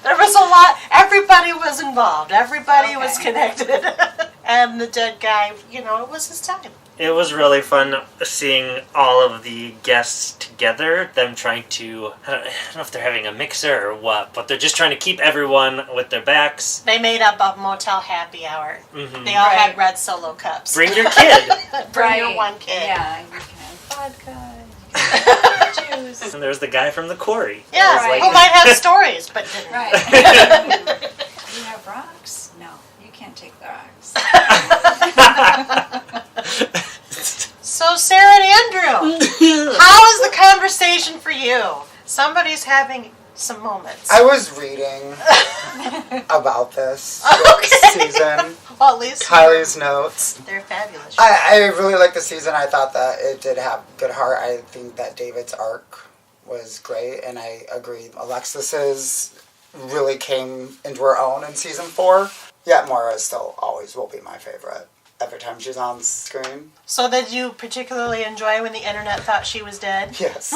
There was a lot. Everybody was involved. Everybody was connected. And the dead guy, it was his time. It was really fun seeing all of the guests together, them trying to, I don't know if they're having a mixer or what, but they're just trying to keep everyone with their backs. They made up a motel happy hour. Mm-hmm. They all had red Solo cups. Bring your kid. Bring your one kid. Yeah, you can have vodka, you can have juice. And there's the guy from the quarry. Yeah, Right. who might have stories, but didn't. Right. You have rocks? No, you can't take the rocks. So, Sarah and Andrew, how is the conversation for you? Somebody's having some moments. I was reading about this season. Well, at least Kylie's notes. they're fabulous. I really liked the season. I thought that it did have good heart. I think that David's arc was great, and I agree. Alexis's really came into her own in season 4. Yet Moira still always will be my favorite every time she's on screen. So did you particularly enjoy when the internet thought she was dead? Yes.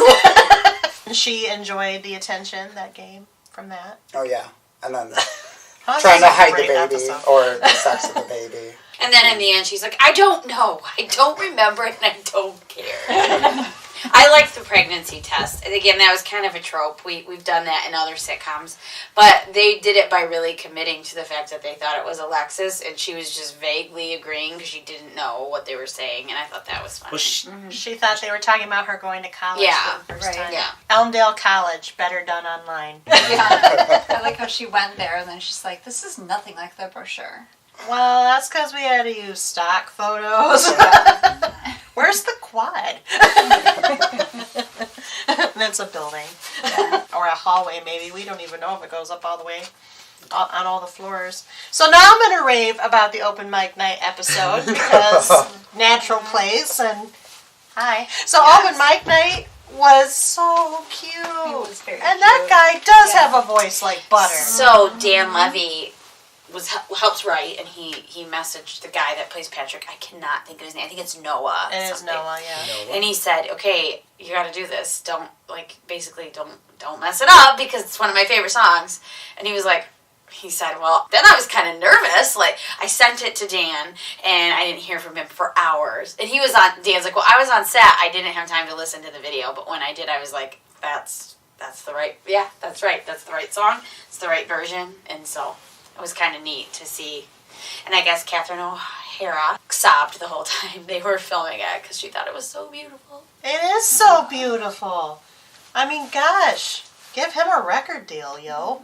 She enjoyed the attention that came from that. Oh yeah. And then Oh, trying to that's a hide the great baby episode. or the sex of the baby. And then in the end, she's like, I don't know. I don't remember and I don't care. I like the pregnancy test. And again, that was kind of a trope. We've done that in other sitcoms. But they did it by really committing to the fact that they thought it was Alexis. And she was just vaguely agreeing because she didn't know what they were saying. And I thought that was funny. Well, She thought they were talking about her going to college Yeah, for the first right. time. Yeah. Elmdale College, better done online. Yeah. I like how she went there and then she's like, this is nothing like the brochure. Well, that's because we had to use stock photos. Where's the quad? That's a building. Or a hallway, maybe. We don't even know if it goes up all the way on all the floors. So now I'm going to rave about the open mic night episode because natural place and hi. So open mic night was so cute. He was very and that cute. guy does have a voice like butter. So Dan Levy helps write, and he messaged the guy that plays Patrick. I cannot think of his name. I think it's Noah. It is something. Noah, yeah. And he said, "Okay, you got to do this. Don't don't mess it up because it's one of my favorite songs." And he said, well, then I was kind of nervous. Like, I sent it to Dan, and I didn't hear from him for hours. And Dan's like, well, I was on set. I didn't have time to listen to the video, but when I did, I was like, that's the right, yeah, that's right. That's the right song. It's the right version. And so it was kind of neat to see. And I guess Catherine O'Hara sobbed the whole time they were filming it because she thought it was so beautiful. It is so beautiful. I mean, gosh, give him a record deal, yo.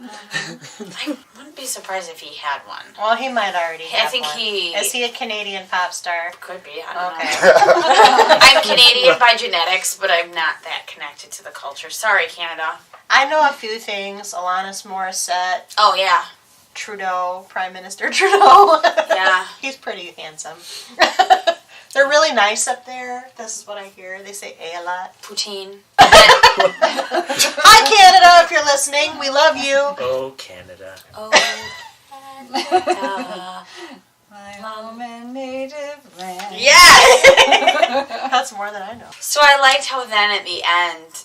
I wouldn't be surprised if he had one. Well, he might already have I think one. he... Is he a Canadian pop star? Could be, I don't Okay. know. I'm Canadian by genetics, but I'm not that connected to the culture. Sorry, Canada. I know a few things. Alanis Morissette, Oh, yeah. Trudeau, Prime Minister Trudeau. Yeah. He's pretty handsome. They're really nice up there. This is what I hear. They say A lot. Poutine. Hi, Canada, if you're listening. We love you. Oh, Canada. Oh, My home and native land. yeah! That's more than I know. So I liked how then at the end,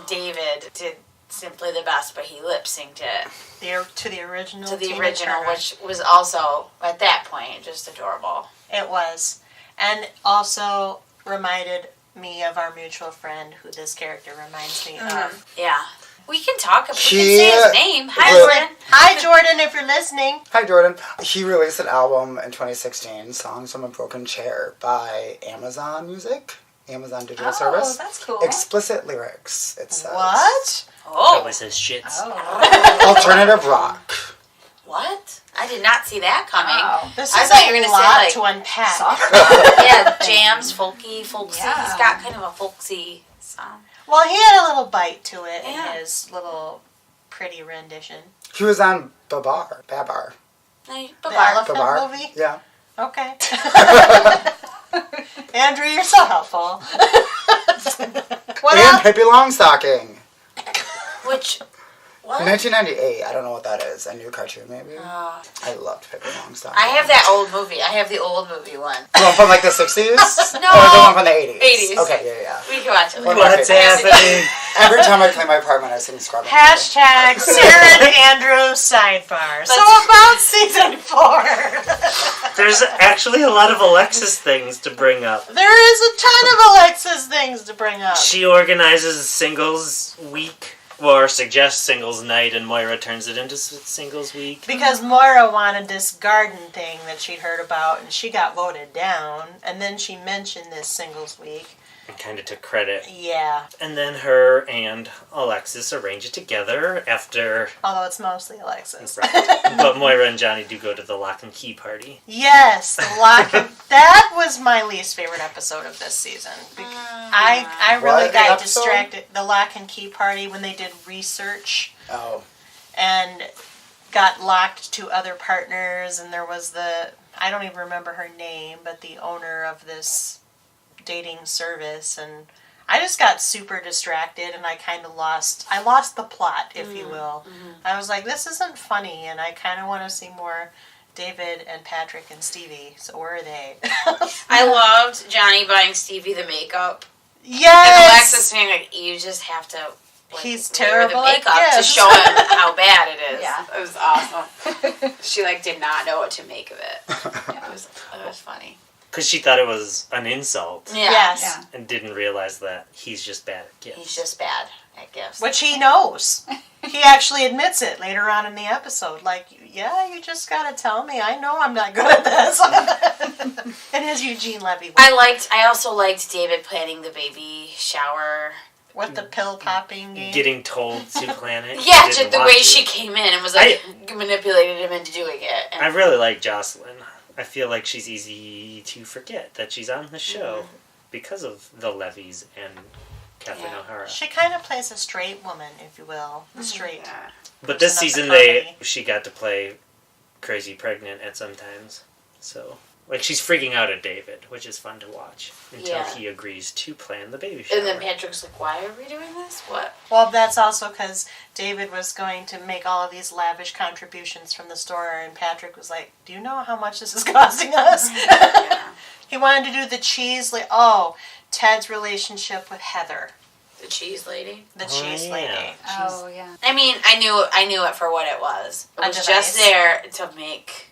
David did Simply the Best, but he lip-synced it To the original. to the Tina original, Turner. which was also, at that point, just adorable. It was. And also reminded me of our mutual friend who this character reminds me of. Yeah. We can talk. We can He say his name. Hi, was- Jordan. Hi, Jordan, if you're listening. Hi, Jordan. He released an album in 2016, Songs from a Broken Chair, by Amazon Music, Amazon Digital Service. That's cool. Explicit lyrics, it says. What? That Oh. was his Schitt's. Alternative rock. What? I did not see that coming. Wow. This I is thought you were a gonna lot say, like, to unpack. Yeah, jams, folksy. Yeah. He's got kind of a folksy sound. Well, he had a little bite to it Yeah. in his little pretty rendition. He was on Babar. Babar. The The elephant Babar. movie? Yeah. Okay. Andrew, you're so helpful. What And else? Pippi Longstocking. Which, what? 1998. I don't know what that is. A new cartoon, maybe? I loved Pippi Longstocking. I have that old movie. I have the old movie one. The one from like the 60s? No. Or the one from the 80s? 80s. Okay, yeah. We can watch it later. What's happening? Every time I clean my apartment, I sing Scrub. Hashtag Sarah and Andrew sidebar. So about season 4. There's actually a lot of Alexis things to bring up. There is a ton of Alexis things to bring up. She organizes a singles week, or suggests singles night, and Moira turns it into singles week. Because Moira wanted this garden thing that she'd heard about, and she got voted down. And then she mentioned this singles week. And kind of took credit. Yeah, And then her and Alexis arrange it together after... although it's mostly Alexis. But Moira and Johnny do go to the lock and key party. Yes, the lock. That was my least favorite episode of this season. I really What got episode? distracted. The lock and key party when they did research Oh. and got locked to other partners, and there was I don't even remember her name, but the owner of this dating service, and I just got super distracted and I kind of lost the plot, if you will. I was like, this isn't funny, and I kind of want to see more David and Patrick and Stevie. So where are they? I loved Johnny buying Stevie the makeup. Yes! And Alexis being like, you just have to He's wear terrible the makeup at to gifts. show him how bad it is. Yeah. It was awesome. She did not know what to make of it. It was funny. Because she thought it was an insult. Yeah. Yes. Yeah. And didn't realize that he's just bad at gifts. He's just bad at gifts. Which he knows. He actually admits it later on in the episode. Like, yeah, you just gotta tell me. I know I'm not good at this. In his Eugene Levy way. I also liked David planning the baby shower. With the pill popping game. Getting told to plan it. Yeah, He just didn't the want way to. she came in and was manipulated him into doing it. And I really like Jocelyn. I feel like she's easy to forget that she's on the show because of the Levies and Kathleen O'Hara. She kind of plays a straight woman, if you will. The straight. Yeah. But this person of season, the company. she got to play crazy pregnant at some times. So, like, she's freaking out at David, which is fun to watch until he agrees to plan the baby shower. And then Patrick's like, why are we doing this? What? Well, that's also because David was going to make all of these lavish contributions from the store, and Patrick was like, do you know how much this is costing us? He wanted to do the cheese. Ted's relationship with Heather. The cheese lady? The cheese lady. Oh, yeah. I mean, I knew it for what it was. It A was device. just there to make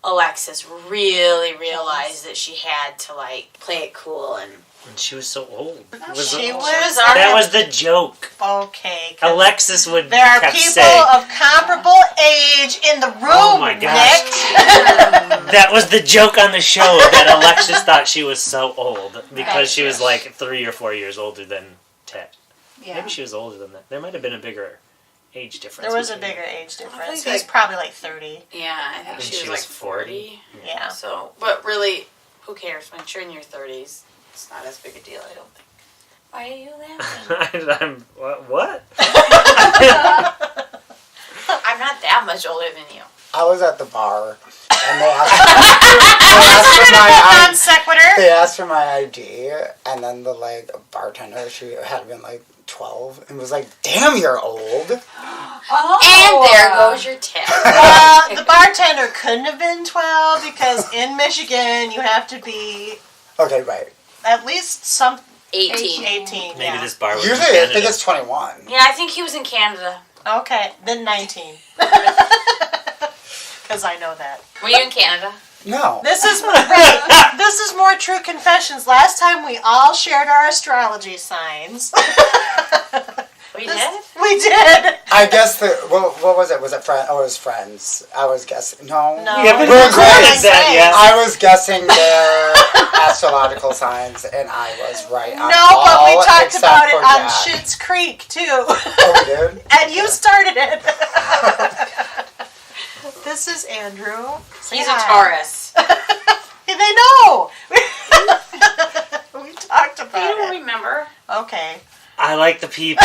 Alexis really realize that she had to, play it cool and... And she was so old. She was. That was the joke. Okay. Alexis would There are kept people saying, of comparable age in the room, oh my gosh. Nick. That was the joke on the show, that Alexis thought she was so old because she was 3 or 4 years older than Ted. Yeah. Maybe she was older than that. There might have been a bigger age difference. There was a between bigger age difference. think He's like- probably 30. Yeah, I think And she was 40. Yeah. So, but really, who cares? When you're in your 30s, it's not as big a deal, I don't think. Why are you laughing? I'm what? I'm not that much older than you. I was at the bar, and Non sequitur. they asked for my ID, and then the bartender, she had been 12, and was like, "Damn, you're old." Oh. And there goes your tip. The bartender couldn't have been 12 because in Michigan you have to be Okay, right. at least 18. 18. Maybe Yeah. this bar was Usually, in I think Canada. it's 21. Yeah, I think he was in Canada. Okay, then 19. Because I know that. Were you in Canada? No. This is more true confessions. Last time we all shared our astrology signs. We did? We did. I guess what was it? Was it friend? Oh, it was friends. I was guessing. No. No. We haven't We're recorded great. that yet. I was guessing their astrological signs, and I was right on No, but we all talked except about it for on Jack. Schitt's Creek too. Oh, we did? And you started it. This is Andrew. Say He's hi. a Taurus. They know. We talked You about don't it. remember? Okay. I like the people,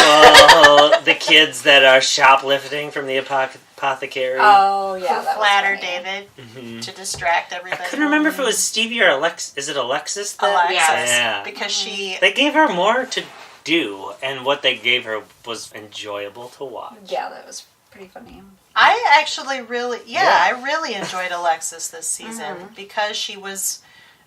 the kids that are shoplifting from the apothecary. Oh, yeah. Who That flatter was funny. David Mhm. to distract I everybody. couldn't remember if it was Stevie or Alexis. Is it Alexis? Alexis. Yeah. Because she. They gave her more to do, and what they gave her was enjoyable to watch. Yeah, that was pretty funny. I actually really. Yeah. I really enjoyed Alexis this season because she was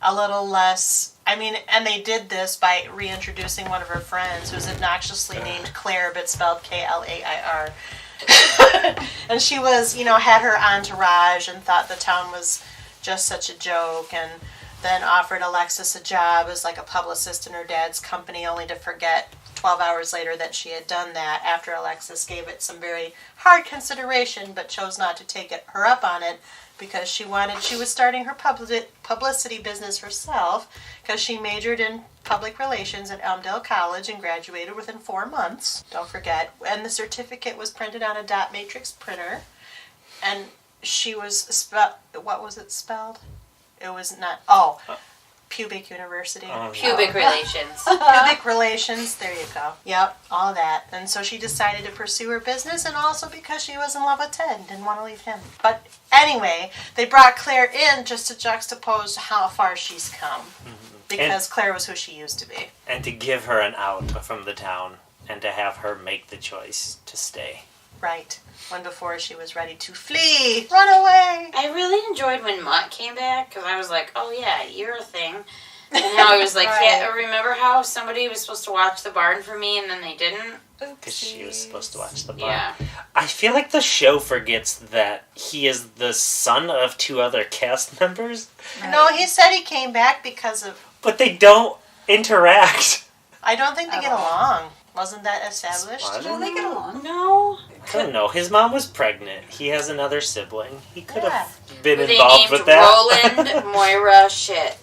a little less. I mean, and they did this by reintroducing one of her friends who's obnoxiously named Claire but spelled Klair. And she was, had her entourage and thought the town was just such a joke, and then offered Alexis a job as a publicist in her dad's company, only to forget 12 hours later that she had done that after Alexis gave it some very hard consideration but chose not to take her up on it because she was starting her publicity business herself because she majored in public relations at Elmdale College and graduated within 4 months. Don't forget. And the certificate was printed on a dot matrix printer. And she was what was it spelled? It was not, Pubic University. Pubic relations. Pubic relations, there you go. Yep, all that. And so she decided to pursue her business, and also because she was in love with Ted and didn't want to leave him. But anyway, they brought Claire in just to juxtapose how far she's come. Because Claire was who she used to be. And to give her an out from the town, and to have her make the choice to stay. Right. When before she was ready to flee, run away. I really enjoyed when Mutt came back, because I was like, oh yeah, you're a thing. And now I was like, yeah, remember how somebody was supposed to watch the barn for me and then they didn't? Because she was supposed to watch the barn. Yeah. I feel like the show forgets that he is the son of 2 other cast members. Right. No, he said he came back because of... But they don't interact. I don't think they get along. Wasn't that established? Don't they get along? No. I don't know. His mom was pregnant. He has another sibling. He could have been they involved with that. Roland, Moira, Schitt.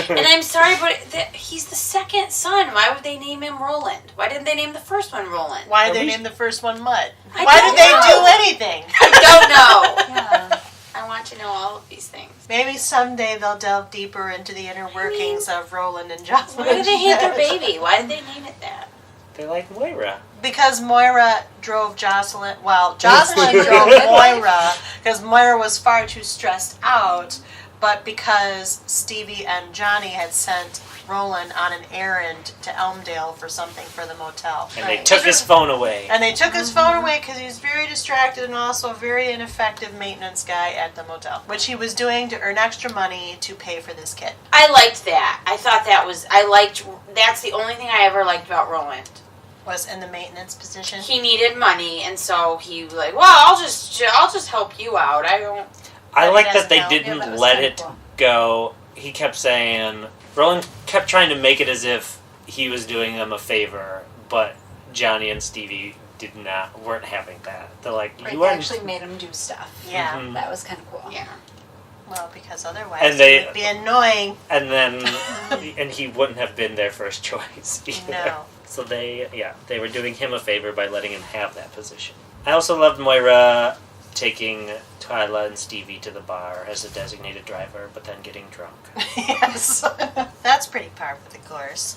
And I'm sorry, but he's the second son. Why would they name him Roland? Why didn't they name the first one Roland? Why did they name the first one Mutt? Why did they do anything? I don't know. Yeah. I want to know all of these things. Maybe someday they'll delve deeper into the inner workings of Roland and Jocelyn. Why did they hate their baby? Why did they name it that? They like Moira. Because Moira drove Jocelyn. Well, Jocelyn drove Moira because Moira was far too stressed out. But because Stevie and Johnny had sent Roland on an errand to Elmdale for something for the motel. And they took his phone away. And they took his phone away because he was very distracted and also a very ineffective maintenance guy at the motel, which he was doing to earn extra money to pay for this kid. I liked that. I thought that's the only thing I ever liked about Roland. Was in the maintenance position. He needed money, and so he was like, well, I'll just help you out. I like that they didn't let it go. He kept saying, Roland kept trying to make it as if he was doing them a favor, but Johnny and Stevie weren't having that. They're like, you actually made him do stuff. Yeah. Mm-hmm. That was kind of cool. Yeah. Well, because otherwise it would be annoying. And then, and he wouldn't have been their first choice either. No. So they were doing him a favor by letting him have that position. I also loved Moira taking Twyla and Stevie to the bar as a designated driver, but then getting drunk. Yes. That's pretty par for the course.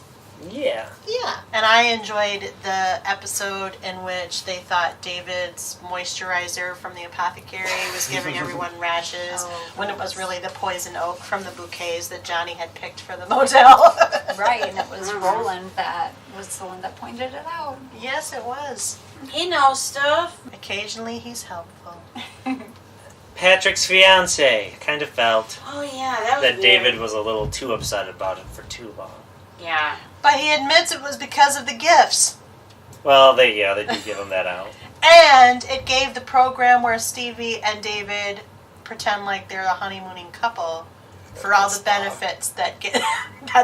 Yeah. Yeah. And I enjoyed the episode in which they thought David's moisturizer from the apothecary was giving everyone rashes when it was really the poison oak from the bouquets that Johnny had picked for the motel. Right, and it was Roland that was the one that pointed it out. Yes, it was. He knows stuff. Occasionally he's helpful. Patrick's fiance kind of felt that weird. David was a little too upset about it for too long. Yeah. But he admits it was because of the gifts. Well, they did give him that out. And it gave the program where Stevie and David pretend like they're a honeymooning couple for all the benefits that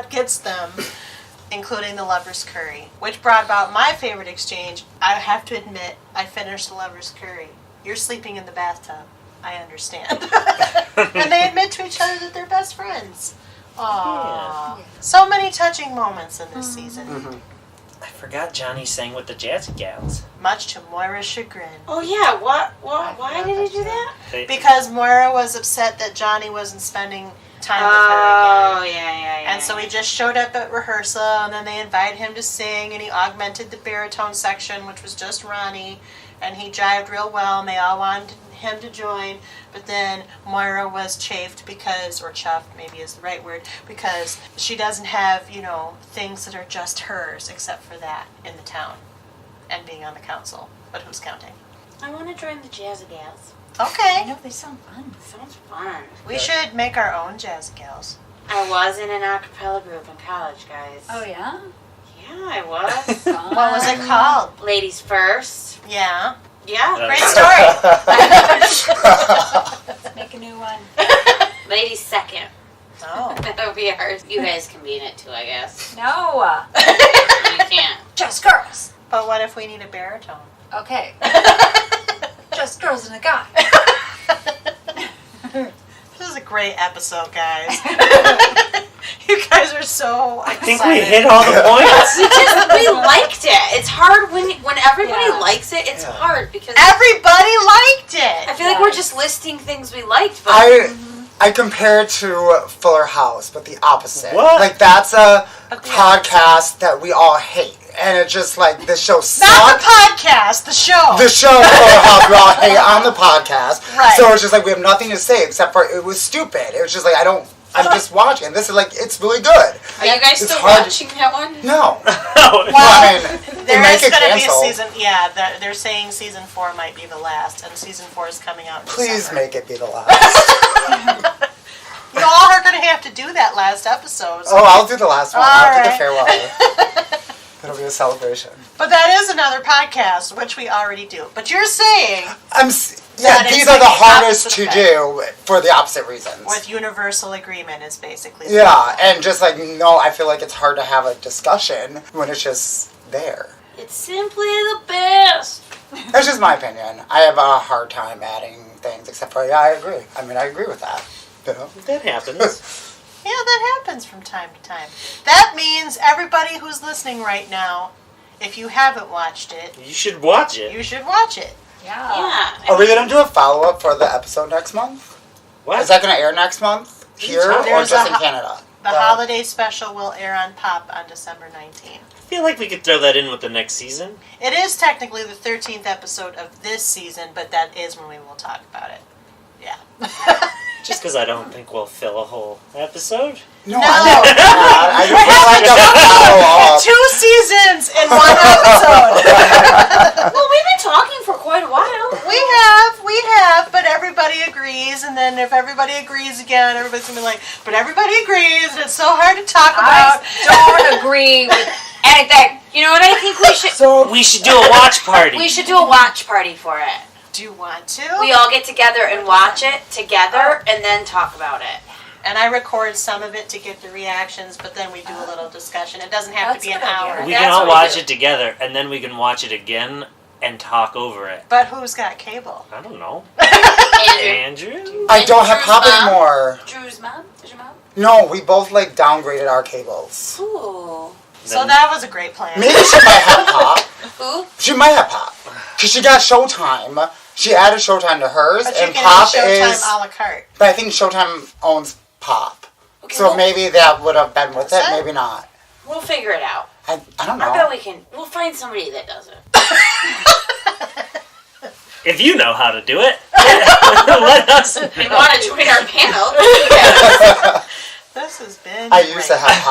gets them, including the lovers' curry, which brought about my favorite exchange. I have to admit, I finished the lovers' curry. You're sleeping in the bathtub. I understand. And they admit to each other that they're best friends. Aww. Yeah. So many touching moments in this season. Mm-hmm. I forgot Johnny sang with the Jazzy Gals. Much to Moira's chagrin. Oh yeah, why did he do that? Because Moira was upset that Johnny wasn't spending time with her again. Oh, yeah. And so he just showed up at rehearsal, and then they invited him to sing, and he augmented the baritone section, which was just Ronnie, and he jived real well, and they all wanted him to join, but then Moira was chafed because, or chuffed maybe is the right word, because she doesn't have, things that are just hers except for that in the town and being on the council. But who's counting? I want to join the Jazzy Gals. Okay. I know, they sound fun. Sounds fun. We should make our own Jazzy Gals. I was in an a cappella group in college, guys. Oh, yeah? Yeah, I was. What was it called? Ladies First. Yeah. Yeah. Great story. Let's make a new one. Ladies Second. Oh. That'll be ours. You guys can be in it too, I guess. No. You can't. Just girls. But what if we need a baritone? Okay. Just girls and a guy. This is a great episode, guys. You guys are so I think we hit all the points. We liked it. It's hard when everybody likes it. It's hard because everybody liked it. I feel like we're just listing things we liked. But I compare it to Fuller House, but the opposite. What? Like, that's a podcast that we all hate. And it's just like, this show sucks. Not the podcast, the show. The show Fuller House we all hate on the podcast. Right. So it's just like, we have nothing to say except for it was stupid. It was just like, I'm just watching. This is like, it's really good. Are you guys It's still hard- watching that one? No. Well, I mean, there they is make it going to be a cancel. season. Yeah, they're saying season 4 might be the last, and season 4 is coming out in Please December. make it be the last. You all are going to have to do that last episode. So. Oh, I'll do the last one. All I'll do the right. farewell. It'll be a celebration. But that is another podcast, which we already do. But you're saying Yeah, That these it's are like the the hardest opposite to effect. do for the opposite reasons. with universal agreement is basically. Yeah, and just like, no, I feel like it's hard to have a discussion when it's just there. It's simply the best. That's just my opinion. I have a hard time adding things, except for, yeah, I agree. I mean, I agree with that. You know? That happens. Yeah, that happens from time to time. That means everybody who's listening right now, if you haven't watched it, You should watch it. you should watch it. Yeah. Yeah. Are we going to do a follow-up for the episode next month? What? Is that going to air next month? Here or There's just a in Canada? The holiday special will air on Pop on December 19th. I feel like we could throw that in with the next season. It is technically the 13th episode of this season, but that is when we will talk about it. Yeah. Just because I don't think we'll fill a whole episode. No, No. I just feel like a follow-up. 2 seasons in 1 episode. Well, we've been talking for quite a while. We have, but everybody agrees, and then if everybody agrees again, everybody's gonna be like, but everybody agrees, and it's so hard to talk about. I don't agree with anything. You know what I think we should? We should do a watch party. We should do a watch party for it. Do you want to? We all get together and watch it together, and then talk about it. And I record some of it to get the reactions, but then we do a little discussion. It doesn't have to That's be a an good idea. hour. We That's can all what we watch do. it together, and then we can watch it again and talk over it. But who's got cable? I don't know. Andrew. Andrew? I don't have Drew's Pop mom? anymore. Drew's mom? Is your mom? No, we both like downgraded our cables. Ooh. So that was a great plan. Maybe she might have Pop. Who? She might have Pop. Because she got Showtime. She added Showtime to hers, But you and can Pop do Showtime is... a la carte. But I think Showtime owns Pop. Okay, So we'll, maybe that would have been with Does it, it? maybe not. we'll figure it out. I don't I bet know. we can. We'll find somebody that does it. If you know how to do it, let us know. You want to join our panel? This has been I used to have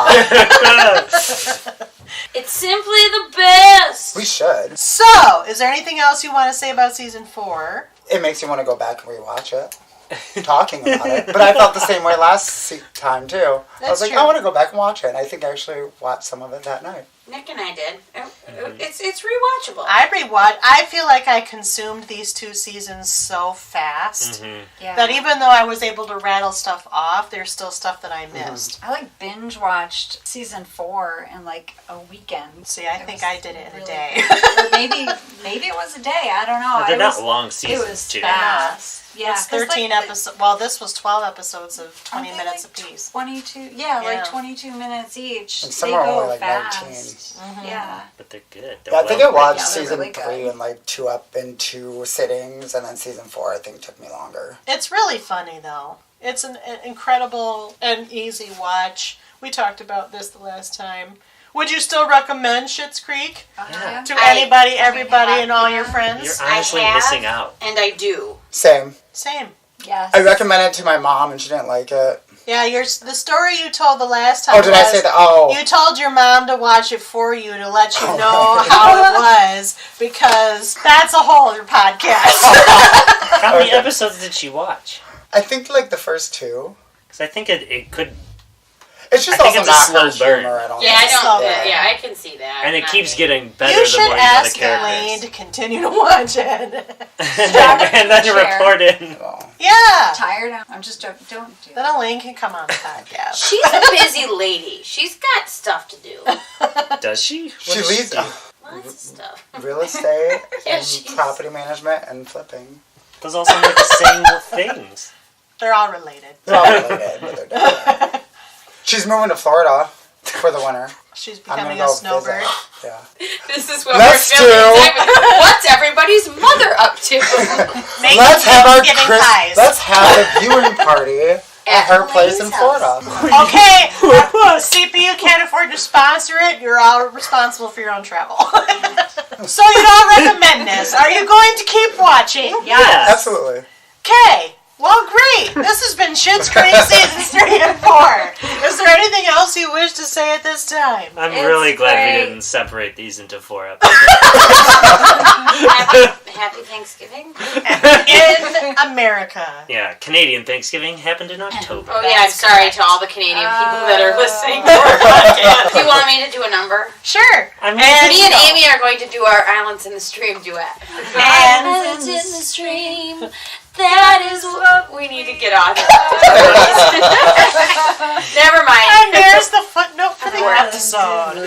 Pop. It's simply the best. We should. So, is there anything else you want to say about season 4? It makes you want to go back and rewatch it. Talking about it. But I felt the same way last time, too. I That's was like, true. I want to go back and watch it. And I think I actually watched some of it that night. Nick and I did. It's rewatchable. I feel like I consumed these 2 seasons so fast Yeah. that even though I was able to rattle stuff off, there's still stuff that I missed. I like binge watched season 4 in like a weekend. See, I It think was I did it in a really day. Or maybe it was a day. I don't know. They're It not was- long It seasons, was too. fast. Yeah, It's 'cause, 13 like, episodes. Well, this was 12 episodes of 20 aren't they, minutes like, apiece. 22. Yeah. Yeah, like 22 minutes each. And They some are go only like fast. 19. Yeah. But they're good. Yeah, I think I watched Yeah, they're season really 3 good. in like 2 sittings, and then season 4 I think took me longer. It's really funny, though. It's an incredible and easy watch. We talked about this the last time. Would you still recommend Schitt's Creek Yeah. to I- anybody, everybody, and all your You're friends? honestly I have. missing out. And I do. Same. Same. Yes. I recommended it to my mom, and she didn't like it. Yeah, the story you told the last time. Oh, did I was say that? Oh. You told your mom to watch it for you to let you know how it was, because that's a whole other podcast. How many episodes did she watch? I think like the first 2. Because I think it could... It's just I think also it's a not slow much burn. humor at all. Yeah, I It's so don't. good. Yeah, I can see that. And it Not keeps me. getting better You the should more you know the ask Elaine characters. to continue to watch it. And then Share. report in. Oh. Yeah. Tired. I'm just don't do Then that. Elaine can come on the podcast. She's a busy lady. She's got stuff to do. Does she? She leads Lots of stuff. real estate Yeah, and she's- property management and flipping. Those all sound like the same things. They're all related. They're all related, but they're different. She's moving to Florida for the winter. She's I'm becoming gonna a go snowbird. visit. Yeah. This is what Let's we're filming. do- What's everybody's mother up to? Make Let's have our Thanksgiving pies. Let's have a viewing party At her place in Florida. Okay, CPU can't afford to sponsor it. You're all responsible for your own travel. So you don't recommend this. Are you going to keep watching? Yes. Absolutely. Okay. Well, great. This has been Schitt's Creek seasons 3 and 4. Is there anything else you wish to say at this time? I'm really glad we didn't separate these into 4 episodes. Happy Thanksgiving. In America. Yeah, Canadian Thanksgiving happened in October. Oh yeah, I'm sorry to all the Canadian people that are listening to our podcast. Do you want me to do a number? Sure. And Me and Amy are going to do our Islands in the Stream duet. Islands in the Stream. That is what we need to get on. Never mind. And there's the footnote for the episode.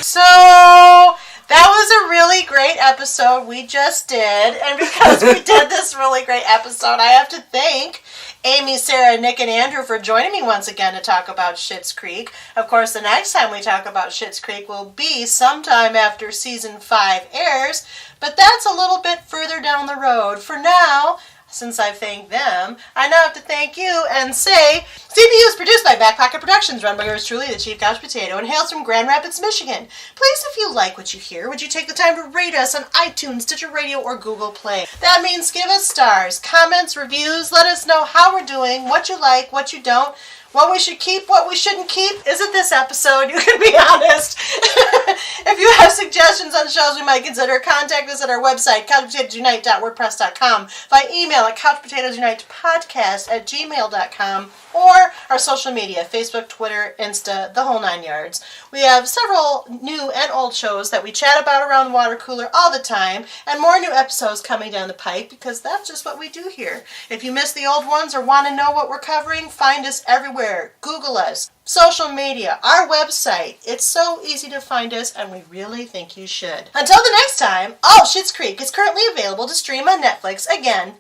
So, that was a really great episode we just did. And because we did this really great episode, I have to thank Amy, Sarah, Nick, and Andrew for joining me once again to talk about Schitt's Creek. Of course, the next time we talk about Schitt's Creek will be sometime after Season 5 airs, but that's a little bit further down the road. For now, since I've thanked them, I now have to thank you and say, CPU is produced by Back Pocket Productions, run by yours truly, the Chief Couch Potato, and hails from Grand Rapids, Michigan. Please, if you like what you hear, would you take the time to rate us on iTunes, Stitcher Radio, or Google Play? That means give us stars, comments, reviews, let us know how we're doing, what you like, what you don't, what we should keep, what we shouldn't keep. Is it this episode? You can be honest. If you have suggestions on shows we might consider, contact us at our website, couchpotatoesunite.wordpress.com, by email at couchpotatoesunitepodcast@gmail.com, or our social media, Facebook, Twitter, Insta, the whole 9 yards. We have several new and old shows that we chat about around the water cooler all the time, and more new episodes coming down the pipe, because that's just what we do here. If you missed the old ones or want to know what we're covering, find us everywhere. Google us. Social media, our website. It's so easy to find us, and we really think you should. Until the next time, all Schitt's Creek is currently available to stream on Netflix, again,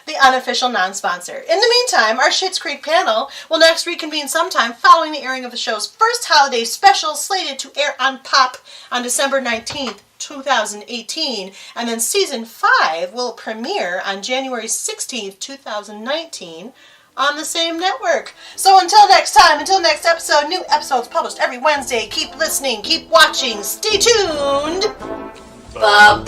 the unofficial non-sponsor. In the meantime, our Schitt's Creek panel will next reconvene sometime following the airing of the show's first holiday special, slated to air on Pop on December 19th, 2018, and then Season 5 will premiere on January 16th, 2019, on the same network. So until next time, until next episode, new episodes published every Wednesday. Keep listening, keep watching, stay tuned. Bye-bye.